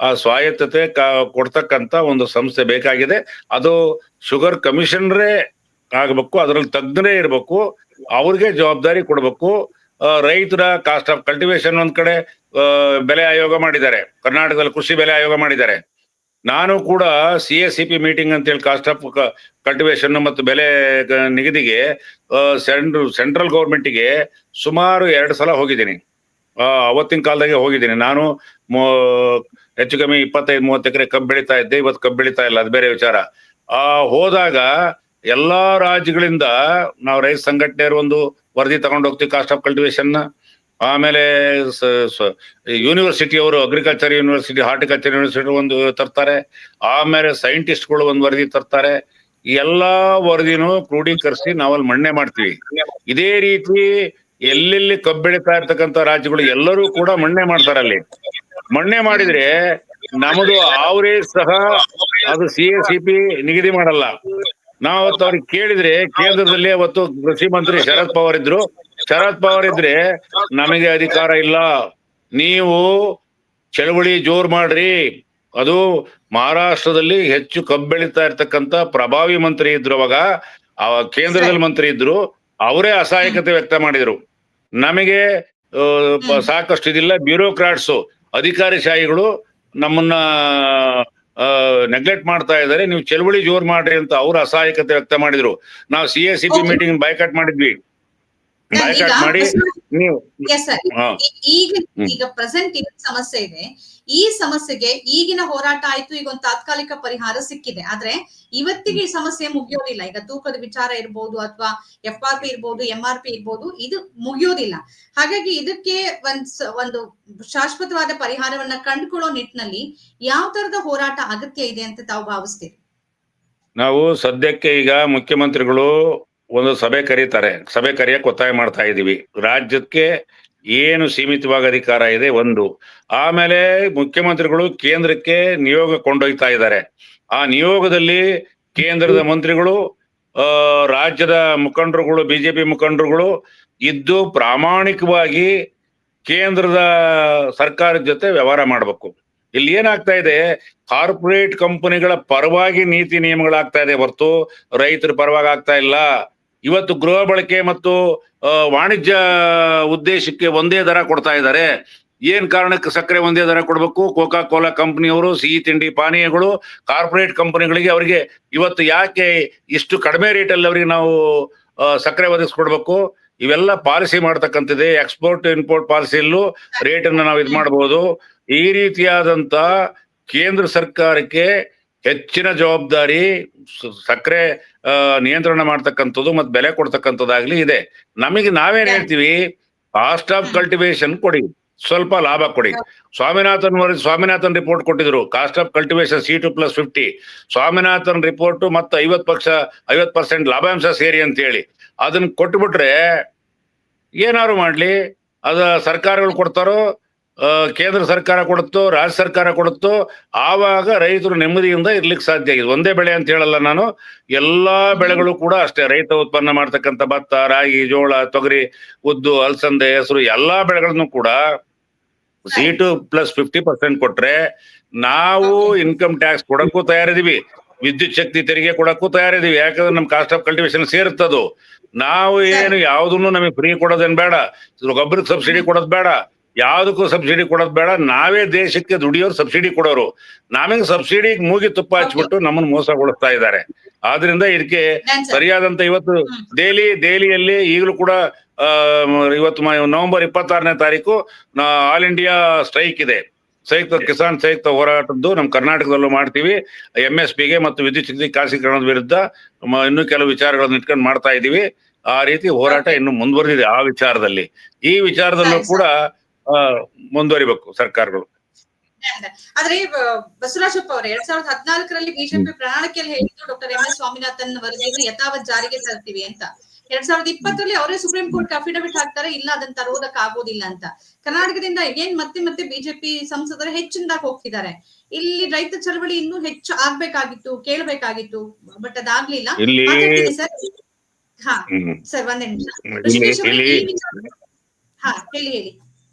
ಆ ಸ್ವಾಯತ್ತತೆ ಕೊಡ್ತಕ್ಕಂತ ಒಂದು ಸಂಸ್ಥೆ ಬೇಕಾಗಿದೆ. ಅದು ಶುಗರ್ ಕಮಿಷನರೇ ಆಗ್ಬೇಕು, ಅದರಲ್ಲಿ ತಜ್ಞರೇ ಇರ್ಬೇಕು, ಅವ್ರಿಗೆ ಜವಾಬ್ದಾರಿ ಕೊಡ್ಬೇಕು. ರೈತರ ಕಾಸ್ಟ್ ಆಫ್ ಕಲ್ಟಿವೇಶನ್ ಒಂದ್ ಕಡೆ ಬೆಲೆ ಆಯೋಗ ಮಾಡಿದ್ದಾರೆ, ಕರ್ನಾಟಕದಲ್ಲಿ ಕೃಷಿ ಬೆಲೆ ಆಯೋಗ ಮಾಡಿದ್ದಾರೆ. ನಾನು ಕೂಡ CACP ಮೀಟಿಂಗ್ ಅಂತ ಹೇಳಿ ಕಾಸ್ಟ್ ಆಫ್ ಕಲ್ಟಿವೇಶನ್ ಮತ್ತು ಬೆಲೆ ನಿಗದಿಗೆ ಸೆಂಟ್ರಲ್ ಗೌರ್ಮೆಂಟ್ಗೆ ಸುಮಾರು 2 ಸಲ ಹೋಗಿದ್ದೀನಿ. ಅವತ್ತಿನ ಕಾಲದಾಗೆ ಹೋಗಿದ್ದೀನಿ. ನಾನು ಹೆಚ್ಚು ಕಮ್ಮಿ 25-30 ಎಕರೆ ಕಬ್ಬು ಬೆಳೀತಾ ಇದ್ದೆ. ಇವತ್ತು ಕಬ್ಬು ಬೆಳೀತಾ ಇಲ್ಲ, ಅದು ಬೇರೆ ವಿಚಾರ. ಹೋದಾಗ ಎಲ್ಲಾ ರಾಜ್ಯಗಳಿಂದ ನಾವು ರೈತ ಸಂಘಟನೆಯರು ಒಂದು ವರದಿ ತಗೊಂಡು ಹೋಗ್ತೀವಿ ಕಾಸ್ಟ್ ಆಫ್ ಕಲ್ಟಿವೇಶನ್. ಆಮೇಲೆ ಯೂನಿವರ್ಸಿಟಿಯವರು ಅಗ್ರಿಕಲ್ಚರ್ ಯೂನಿವರ್ಸಿಟಿ, ಹಾರ್ಟಿಕಲ್ಚರ್ ಯೂನಿವರ್ಸಿಟಿ ಒಂದು ತರ್ತಾರೆ. ಆಮೇಲೆ ಸೈಂಟಿಸ್ಟ್ಗಳು ಒಂದು ವರದಿ ತರ್ತಾರೆ. ಎಲ್ಲಾ ವರದಿನೂ ಕ್ರೋಢೀಕರಿಸಿ ನಾವಲ್ಲಿ ಮಣ್ಣೆ ಮಾಡ್ತೀವಿ. ಇದೇ ರೀತಿ ಎಲ್ಲೆಲ್ಲಿ ಕಬ್ಬು ಬೆಳೀತಾ ಇರ್ತಕ್ಕಂಥ ರಾಜ್ಯಗಳು ಎಲ್ಲರೂ ಕೂಡ ಮಣ್ಣೆ ಮಾಡ್ತಾರೆ. ಅಲ್ಲಿ ಮಣ್ಣೆ ಮಾಡಿದ್ರೆ ನಮ್ಮದು ಆವರೇಜ್ ಸಹ ಅದು CACP ನಿಗದಿ ಮಾಡಲ್ಲ. ನಾವು ಅವತ್ತು ಅವ್ರಿಗೆ ಕೇಳಿದ್ರೆ, ಕೇಂದ್ರದಲ್ಲಿ ಅವತ್ತು ಕೃಷಿ ಮಂತ್ರಿ ಶರದ್ ಪವಾರ್ ಇದ್ರು. ಶರದ್ ಪವಾರ್ ಇದ್ರೆ ನಮಗೆ ಅಧಿಕಾರ ಇಲ್ಲ, ನೀವು ಚಳವಳಿ ಜೋರ್ ಮಾಡ್ರಿ. ಅದು ಮಹಾರಾಷ್ಟ್ರದಲ್ಲಿ ಹೆಚ್ಚು ಕಬ್ಬು ಬೆಳೀತಾ ಇರ್ತಕ್ಕಂಥ ಪ್ರಭಾವಿ ಮಂತ್ರಿ ಇದ್ರು. ಅವಾಗ ಕೇಂದ್ರದಲ್ಲಿ ಮಂತ್ರಿ ಇದ್ರು, ಅವರೇ ಅಸಹಾಯಕತೆ ವ್ಯಕ್ತ ಮಾಡಿದ್ರು. ನಮಗೆ ಸಾಕಷ್ಟು ಇದಿಲ್ಲ, ಬ್ಯೂರೋಕ್ರಾಟ್ಸು ಅಧಿಕಾರಿಶಾಹಿಗಳು ನಮ್ಮನ್ನ ನೆಗ್ಲೆಕ್ಟ್ ಮಾಡ್ತಾ ಇದ್ದಾರೆ, ನೀವು ಚಳವಳಿ ಜೋರ್ ಮಾಡ್ರಿ ಅಂತ ಅವ್ರು ಅಸಹಾಯಕತೆ ವ್ಯಕ್ತ ಮಾಡಿದ್ರು. ನಾವು CACP ಮೀಟಿಂಗ್ ಬಾಯ್ಕಾಟ್ ಮಾಡಿದ್ವಿ. ಬಾಯ್ಕಾಟ್ ಮಾಡಿ ನೀವು ಈಗ ಪ್ರೆಸೆಂಟ್ ಏನ್ ಸಮಸ್ಯೆ ಇದೆ, ಈ ಸಮಸ್ಯೆಗೆ ಈಗಿನ ಹೋರಾಟ ಆಯ್ತು, ಈಗ ಒಂದು ತಾತ್ಕಾಲಿಕ ಪರಿಹಾರ ಸಿಕ್ಕಿದೆ. ಆದ್ರೆ ಇವತ್ತಿಗೆ ಈ ಸಮಸ್ಯೆ ಮುಗಿಯೋದಿಲ್ಲ. ಈಗ ತೂಕದ ವಿಚಾರ ಇರ್ಬೋದು, ಅಥವಾ FRP ಇರ್ಬೋದು, MRP ಇರ್ಬೋದು, ಇದು ಮುಗಿಯೋದಿಲ್ಲ. ಹಾಗಾಗಿ ಇದಕ್ಕೆ ಒಂದು ಶಾಶ್ವತವಾದ ಪರಿಹಾರವನ್ನ ಕಂಡುಕೊಳ್ಳೋ ನಿಟ್ಟಿನಲ್ಲಿ ಯಾವ ತರದ ಹೋರಾಟ ಅಗತ್ಯ ಇದೆ ಅಂತ ತಾವು ಭಾವಿಸ್ತೀರಿ? ನಾವು ಸದ್ಯಕ್ಕೆ ಈಗ ಮುಖ್ಯಮಂತ್ರಿಗಳು ಒಂದು ಸಭೆ ಕರೀತಾರೆ, ಸಭೆ ಕರೆಯಕ್ಕೆ ಒತ್ತಾಯ ಮಾಡ್ತಾ ಇದೀವಿ. ರಾಜ್ಯಕ್ಕೆ ಏನು ಸೀಮಿತವಾಗಿ ಅಧಿಕಾರ ಇದೆ ಒಂದು. ಆಮೇಲೆ ಮುಖ್ಯಮಂತ್ರಿಗಳು ಕೇಂದ್ರಕ್ಕೆ ನಿಯೋಗ ಕೊಂಡೊಯ್ತಾ ಇದ್ದಾರೆ. ಆ ನಿಯೋಗದಲ್ಲಿ ಕೇಂದ್ರದ ಮಂತ್ರಿಗಳು, ರಾಜ್ಯದ ಮುಖಂಡರುಗಳು, ಬಿಜೆಪಿ ಮುಖಂಡರುಗಳು ಇದ್ದು ಪ್ರಾಮಾಣಿಕವಾಗಿ ಕೇಂದ್ರದ ಸರ್ಕಾರದ ಜೊತೆ ವ್ಯವಹಾರ ಮಾಡಬೇಕು. ಇಲ್ಲಿ ಏನಾಗ್ತಾ ಇದೆ, ಕಾರ್ಪೊರೇಟ್ ಕಂಪನಿಗಳ ಪರವಾಗಿ ನೀತಿ ನಿಯಮಗಳಾಗ್ತಾ ಇದೆ ಹೊರತು ರೈತರ ಪರವಾಗಿ ಆಗ್ತಾ ಇಲ್ಲ. ಇವತ್ತು ಗೃಹ ಬಳಕೆ ಮತ್ತು ವಾಣಿಜ್ಯ ಉದ್ದೇಶಕ್ಕೆ ಒಂದೇ ದರ ಕೊಡ್ತಾ ಇದ್ದಾರೆ. ಏನ್ ಕಾರಣಕ್ಕೆ ಸಕ್ಕರೆ ಒಂದೇ ದರ ಕೊಡ್ಬೇಕು? ಕೋಕಾ ಕೋಲಾ ಕಂಪನಿಯವರು, ಸಿಹಿ ತಿಂಡಿ ಪಾನೀಯಗಳು, ಕಾರ್ಪೊರೇಟ್ ಕಂಪನಿಗಳಿಗೆ ಅವರಿಗೆ ಇವತ್ತು ಯಾಕೆ ಇಷ್ಟು ಕಡಿಮೆ ರೇಟಲ್ಲಿ ಅವರಿಗೆ ನಾವು ಸಕ್ಕರೆ ಒದಗಿಸ್ಕೊಡ್ಬೇಕು? ಇವೆಲ್ಲ ಪಾಲಿಸಿ ಮಾಡ್ತಕ್ಕಂಥದ್ದೇ. ಎಕ್ಸ್ಪೋರ್ಟ್ ಇಂಪೋರ್ಟ್ ಪಾಲಿಸಿಯಲ್ಲೂ ರೇಟನ್ನು ನಾವು ಇದು ಮಾಡಬಹುದು. ಈ ರೀತಿಯಾದಂತ ಕೇಂದ್ರ ಸರ್ಕಾರಕ್ಕೆ ಹೆಚ್ಚಿನ ಜವಾಬ್ದಾರಿ ಸಕ್ಕರೆ ನಿಯಂತ್ರಣ ಮಾಡ್ತಕ್ಕಂಥದ್ದು ಮತ್ತು ಬೆಲೆ ಕೊಡ್ತಕ್ಕಂಥದ್ದಾಗ್ಲಿ ಇದೆ. ನಮಗೆ ನಾವೇನ್ ಹೇಳ್ತೀವಿ, ಕಾಸ್ಟ್ ಆಫ್ ಕಲ್ಟಿವೇಶನ್ ಕೊಡಿ, ಸ್ವಲ್ಪ ಲಾಭ ಕೊಡಿ. ಸ್ವಾಮಿನಾಥನ್ ರಿಪೋರ್ಟ್ ಕೊಟ್ಟಿದ್ರು, cost of cultivation C2+50, Swaminathan report ಮತ್ತು 50% ಲಾಭಾಂಶ ಸೇರಿ ಅಂತ ಹೇಳಿ ಅದನ್ನ ಕೊಟ್ಬಿಟ್ರೆ ಏನಾದ್ರು ಮಾಡ್ಲಿ, ಅದ ಸರ್ಕಾರಗಳು ಕೊಡ್ತಾರೋ, ಕೇಂದ್ರ ಸರ್ಕಾರ ಕೊಡುತ್ತೋ, ರಾಜ್ಯ ಸರ್ಕಾರ ಕೊಡುತ್ತೋ, ಆವಾಗ ರೈತರು ನೆಮ್ಮದಿಯಿಂದ ಇರ್ಲಿಕ್ಕೆ ಸಾಧ್ಯ ಆಗಿದೆ. ಒಂದೇ ಬೆಳೆ ಅಂತ ಹೇಳಲ್ಲ ನಾನು, ಎಲ್ಲಾ ಬೆಳೆಗಳು ಕೂಡ ಅಷ್ಟೇ. ರೈತ ಉತ್ಪನ್ನ ಮಾಡ್ತಕ್ಕಂಥ ಭತ್ತ, ರಾಗಿ, ಜೋಳ, ತೊಗರಿ, ಉದ್ದು, ಅಲಸಂದೆ, ಹೆಸರು ಎಲ್ಲಾ ಬೆಳೆಗಳನ್ನು ಕೂಡ C2+50% ಕೊಟ್ರೆ ನಾವು ಇನ್ಕಮ್ ಟ್ಯಾಕ್ಸ್ ಕೊಡಕ್ಕೂ ತಯಾರಿದೀವಿ, ವಿದ್ಯುತ್ ಶಕ್ತಿ ತೆರಿಗೆ ಕೊಡಕ್ಕೂ ತಯಾರಿದೀವಿ. ಯಾಕಂದ್ರೆ ನಮ್ ಕಾಸ್ಟ್ ಆಫ್ ಕಲ್ಟಿವೇಶನ್ ಸೇರುತ್ತದು. ನಾವು ಏನು ಯಾವ್ದನ್ನು ನಮಗೆ ಫ್ರೀ ಕೊಡೋದೇನ್ ಬೇಡ, ಗೊಬ್ಬರಕ್ಕೆ ಸಬ್ಸಿಡಿ ಕೊಡೋದ್ ಬೇಡ, ಯಾವ್ದಕ್ಕೂ ಸಬ್ಸಿಡಿ ಕೊಡೋದ್ ಬೇಡ. ನಾವೇ ದೇಶಕ್ಕೆ ದುಡಿಯೋರು ಸಬ್ಸಿಡಿ ಕೊಡೋರು. ನಮಗೆ ಸಬ್ಸಿಡಿ ಮೂಗಿ ತುಪ್ಪ ಹಚ್ಬಿಟ್ಟು ನಮ್ಮನ್ನು ಮೋಸಗೊಳಿಸ್ತಾ ಇದ್ದಾರೆ. ಆದ್ರಿಂದ ಇದಕ್ಕೆ ಸರಿಯಾದಂತ ಇವತ್ತು ದೆಹಲಿಯಲ್ಲಿ ಈಗಲೂ ಕೂಡ ಇವತ್ತು ನವೆಂಬರ್ 26ನೇ ತಾರೀಕು ಆಲ್ ಇಂಡಿಯಾ ಸ್ಟ್ರೈಕ್ ಇದೆ. ಕಿಸಾನ್ ಸಂಯುಕ್ತ ಹೋರಾಟದ್ದು ನಮ್ಮ ಕರ್ನಾಟಕದಲ್ಲೂ ಮಾಡ್ತೀವಿ. MSPಗೆ ಮತ್ತು ವಿದ್ಯುತ್ ಶಕ್ತಿ ಖಾಸಗೀಕರಣದ ವಿರುದ್ಧ ಇನ್ನೂ ಕೆಲವು ವಿಚಾರಗಳನ್ನು ಇಟ್ಕೊಂಡು ಮಾಡ್ತಾ ಇದೀವಿ. ಆ ರೀತಿ ಹೋರಾಟ ಇನ್ನು ಮುಂದುವರೆದಿದೆ. ಆ ವಿಚಾರದಲ್ಲಿ, ಈ ವಿಚಾರದಲ್ಲೂ ಕೂಡ ಮುಂದುವರಿಬೇಕು ಸರ್ಕಾರಗಳು. ಆದ್ರೆ ಬಸವರಾಜಪ್ಪ ಅವರೇ, 2014ರಲ್ಲಿ ಬಿಜೆಪಿ ಪ್ರಣಾಳಿಕೆಯಲ್ಲಿ ಹೇಳಿದ್ದು ಡಾಕ್ಟರ್ MS ಸ್ವಾಮಿನಾಥನ್ ವರದಿಯನ್ನು ಯಥಾವತ್ ಜಾರಿಗೆ ತರ್ತೀವಿ ಅಂತ. 2020ರಲ್ಲಿ ಅವರೇ ಸುಪ್ರೀಂ ಕೋರ್ಟ್ ಅಫಿಡವಿಟ್ ಹಾಕ್ತಾರೆ, ಇಲ್ಲ ಅದನ್ನ ತರೋದಕ್ಕೆ ಆಗೋದಿಲ್ಲ ಅಂತ. ಕರ್ನಾಟಕದಿಂದ ಏನ್ ಮತ್ತೆ ಬಿಜೆಪಿ ಸಂಸದರು ಹೆಚ್ಚಿನದಾಗಿ ಹೋಗ್ತಿದ್ದಾರೆ. ಇಲ್ಲಿ ರೈತ ಚಳವಳಿ ಇನ್ನೂ ಹೆಚ್ಚು ಆಗ್ಬೇಕಾಗಿತ್ತು, ಕೇಳಬೇಕಾಗಿತ್ತು, ಬಟ್ ಅದಾಗ್ಲಿಲ್ಲ. ಸರ್ ಸರ್ ಒಂದೇ ನಿಮಿಷ.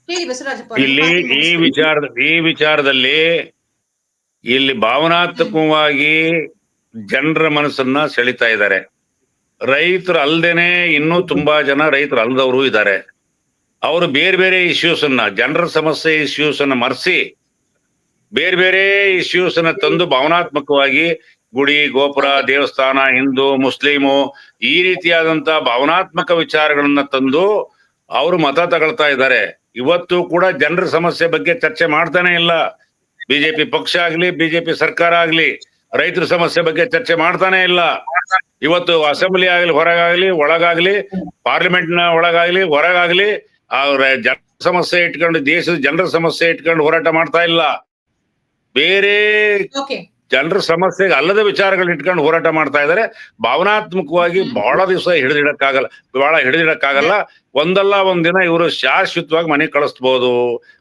ಹೇಳಿ ಬಸವರಾಜಪ್ಪ. ಈ ವಿಚಾರದಲ್ಲಿ ಇಲ್ಲಿ ಭಾವನಾತ್ಮಕವಾಗಿ ಜನರ ಮನಸ್ಸನ್ನ ಸೆಳಿತಾ ಇದ್ದಾರೆ. ರೈತರು ಅಲ್ದೇನೆ ಇನ್ನೂ ತುಂಬಾ ಜನ ರೈತರು ಅಲ್ದವರು ಇದ್ದಾರೆ. ಅವರು ಬೇರೆ ಇಶ್ಯೂಸ್ ಅನ್ನ, ಜನರ ಸಮಸ್ಯೆ ಇಶ್ಯೂಸ್ ಅನ್ನ ಮರೆಸಿ ಬೇರೆ ಇಶ್ಯೂಸ್ ಅನ್ನ ತಂದು ಭಾವನಾತ್ಮಕವಾಗಿ ಗುಡಿ, ಗೋಪುರ, ದೇವಸ್ಥಾನ, ಹಿಂದೂ, ಮುಸ್ಲಿಮು ಈ ರೀತಿಯಾದಂತ ಭಾವನಾತ್ಮಕ ವಿಚಾರಗಳನ್ನ ತಂದು ಅವರು ಮತ ತಗೊಳ್ತಾ ಇದ್ದಾರೆ. ಇವತ್ತು ಕೂಡ ಜನರ ಸಮಸ್ಯೆ ಬಗ್ಗೆ ಚರ್ಚೆ ಮಾಡ್ತಾನೆ ಇಲ್ಲ. ಬಿಜೆಪಿ ಪಕ್ಷ ಆಗ್ಲಿ, ಬಿಜೆಪಿ ಸರ್ಕಾರ ಆಗ್ಲಿ ರೈತರ ಸಮಸ್ಯೆ ಬಗ್ಗೆ ಚರ್ಚೆ ಮಾಡ್ತಾನೆ ಇಲ್ಲ. ಇವತ್ತು ಅಸೆಂಬ್ಲಿ ಆಗ್ಲಿ, ಹೊರಗಾಗ್ಲಿ, ಒಳಗಾಗ್ಲಿ, ಪಾರ್ಲಿಮೆಂಟ್ ನ ಒಳಗಾಗ್ಲಿ, ಹೊರಗಾಗ್ಲಿ ಜನರ ಸಮಸ್ಯೆ ಇಟ್ಕೊಂಡು, ದೇಶದ ಜನರ ಸಮಸ್ಯೆ ಇಟ್ಕೊಂಡು ಹೋರಾಟ ಮಾಡ್ತಾ ಇಲ್ಲ. ಬೇರೆ ಜನರ ಸಮಸ್ಯೆಗೆ ಅಲ್ಲದ ವಿಚಾರಗಳನ್ನ ಇಟ್ಕೊಂಡು ಹೋರಾಟ ಮಾಡ್ತಾ ಇದ್ದಾರೆ. ಭಾವನಾತ್ಮಕವಾಗಿ ಬಹಳ ದಿವಸ ಹಿಡಿದಿಡಕ್ಕಾಗಲ್ಲ. ಒಂದಲ್ಲ ಒಂದಿನ ಇವರು ಶಾಶ್ವತವಾಗಿ ಮನೆ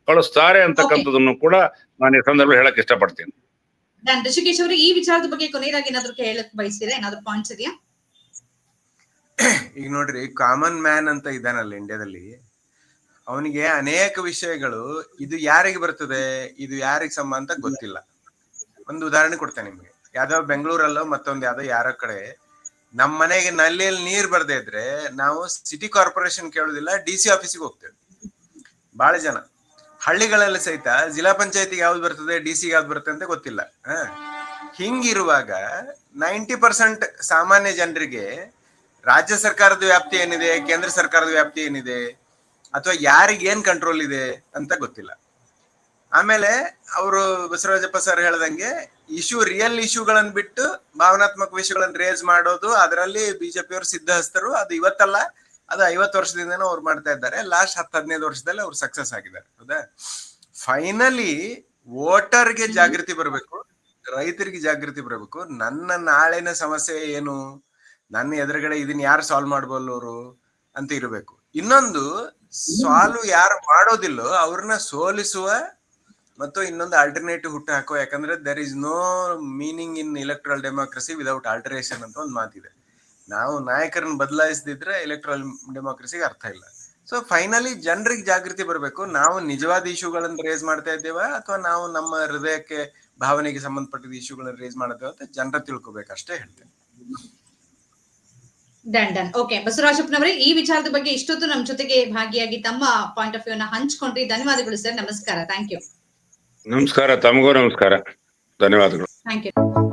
ಕಳಿಸ್ತಾರೆ ಅಂತಕ್ಕಂಥದ್ದನ್ನು ಕೂಡ ನಾನು ಈ ಸಂದರ್ಭ ಹೇಳಕ್ ಇಷ್ಟಪಡ್ತೀನಿ. ಋಷಿಕೇಶ್ ಅವರು, ಈ ವಿಚಾರದ ಬಗ್ಗೆ ಕೊನೆಯದಾಗಿ ಏನಾದ್ರು ಹೇಳಕ್ ಬಯಸ್ತೀರಾ? ಏನಾದ್ರು ಪಾಯಿಂಟ್ಸ್ ಇದೆಯಾ? ಈಗ ನೋಡ್ರಿ, ಕಾಮನ್ ಮ್ಯಾನ್ ಅಂತ ಇದ್ದಾನಲ್ಲ ಇಂಡಿಯಾದಲ್ಲಿ, ಅವನಿಗೆ ಅನೇಕ ವಿಷಯಗಳು ಇದು ಯಾರಿಗೆ ಬರ್ತದೆ, ಇದು ಯಾರಿಗೆ ಸಂಬಂಧ ಅಂತ ಗೊತ್ತಿಲ್ಲ. ಒಂದು ಉದಾಹರಣೆ ಕೊಡ್ತೇನೆ ನಿಮ್ಗೆ. ಯಾವ್ದೋ ಬೆಂಗಳೂರಲ್ಲೋ ಮತ್ತೊಂದು ಯಾರೋ ಕಡೆ ನಮ್ ಮನೆಗೆ ನಲ್ಲಿಯಲ್ಲಿ ನೀರ್ ಬರ್ದೇ ಇದ್ರೆ ನಾವು ಸಿಟಿ ಕಾರ್ಪೊರೇಷನ್ ಕೇಳೋದಿಲ್ಲ, DC ಆಫೀಸಿಗೆ ಹೋಗ್ತೇವೆ. ಬಹಳ ಜನ ಹಳ್ಳಿಗಳಲ್ಲಿ ಸಹಿತ ಜಿಲ್ಲಾ ಪಂಚಾಯತಿಗೆ ಯಾವ್ದು ಬರ್ತದೆ, DC ಯಾವ್ದು ಬರ್ತದೆ ಅಂತ ಗೊತ್ತಿಲ್ಲ. ಹಿಂಗಿರುವಾಗ 90% ಸಾಮಾನ್ಯ ಜನರಿಗೆ ರಾಜ್ಯ ಸರ್ಕಾರದ ವ್ಯಾಪ್ತಿ ಏನಿದೆ, ಕೇಂದ್ರ ಸರ್ಕಾರದ ವ್ಯಾಪ್ತಿ ಏನಿದೆ, ಅಥವಾ ಯಾರಿಗೆ ಏನ್ ಕಂಟ್ರೋಲ್ ಇದೆ ಅಂತ ಗೊತ್ತಿಲ್ಲ. ಆಮೇಲೆ ಅವರು ಬಸವರಾಜಪ್ಪ ಸರ್ ಹೇಳ್ದಂಗೆ ರಿಯಲ್ ಇಶ್ಯೂಗಳನ್ನ ಬಿಟ್ಟು ಭಾವನಾತ್ಮಕ ವಿಷಯಗಳನ್ನ ರೇಸ್ ಮಾಡೋದು, ಅದರಲ್ಲಿ ಬಿಜೆಪಿಯವರು ಸಿದ್ಧಹಸ್ತರು. ಅದು ಇವತ್ತಲ್ಲ, ಅದು 50 ವರ್ಷದಿಂದನೂ ಅವ್ರು ಮಾಡ್ತಾ ಇದ್ದಾರೆ. ಲಾಸ್ಟ್ 10-15 ವರ್ಷದಲ್ಲಿ ಅವ್ರು ಸಕ್ಸಸ್ ಆಗಿದ್ದಾರೆ. ಹೌದಾ? ಫೈನಲಿ ವೋಟರ್ಗೆ ಜಾಗೃತಿ ಬರಬೇಕು, ರೈತರಿಗೆ ಜಾಗೃತಿ ಬರಬೇಕು. ನನ್ನ ನಾಳಿನ ಸಮಸ್ಯೆ ಏನು, ನನ್ನ ಎದುರುಗಡೆ ಇದನ್ನ ಯಾರು ಸಾಲ್ವ್ ಮಾಡಬಲ್ಲವರು ಅಂತ ಇರಬೇಕು. ಇನ್ನೊಂದು, ಸಾಲ್ವ್ ಯಾರು ಮಾಡೋದಿಲ್ಲೋ ಅವ್ರನ್ನ ಸೋಲಿಸುವ ಮತ್ತು ಇನ್ನೊಂದು ಆಲ್ಟರ್ನೇಟಿವ್ ಹುಟ್ಟು ಹಾಕುವ. ಯಾಕಂದ್ರೆ there is no meaning in electoral democracy without alteration ಅಂತ ಒಂದು ಮಾತಿದೆ. ನಾವು ನಾಯಕರನ್ನ ಬದಲಾಯಿಸದಿದ್ರೆ ಎಲೆಕ್ಟ್ರಲ್ ಡೆಮೋಕ್ರಸಿಗೆ ಅರ್ಥ ಇಲ್ಲ. ಸೊ ಫೈನಲಿ ಜನರಿಗೆ ಜಾಗೃತಿ ಬರಬೇಕು. ನಾವು ನಿಜವಾದ ಇಶ್ಯೂಗಳನ್ನ ರೇಸ್ ಮಾಡ್ತಾ ಇದ್ದೇವಾ ಅಥವಾ ನಾವು ನಮ್ಮ ಹೃದಯಕ್ಕೆ ಭಾವನೆಗೆ ಸಂಬಂಧಪಟ್ಟಿದ ಇಶ್ಯೂಗಳನ್ನ ರೇಸ್ ಮಾಡ್ತೇವೆ ಅಂತ ಜನರ ತಿಳ್ಕೊಬೇಕು ಅಷ್ಟೇ ಹೇಳ್ತೇನೆ. ಡನ್. ಓಕೆ, ಬಸವರಾಜಪ್ಪನವರೇ, ಈ ವಿಚಾರದ ಬಗ್ಗೆ ಇಷ್ಟೊತ್ತು ನಮ್ಮ ಜೊತೆಗೆ ಭಾಗಿಯಾಗಿ ತಮ್ಮ ಪಾಯಿಂಟ್ ಆಫ್ ವ್ಯೂ ನ ಹಂಚ್ಕೊಂಡ್ರಿ. ಧನ್ಯವಾದಗಳು ಸರ್. ನಮಸ್ಕಾರ. Thank you. ನಮಸ್ಕಾರ. ತಮಗೂ ನಮಸ್ಕಾರ. ಧನ್ಯವಾದಗಳು. Thank you.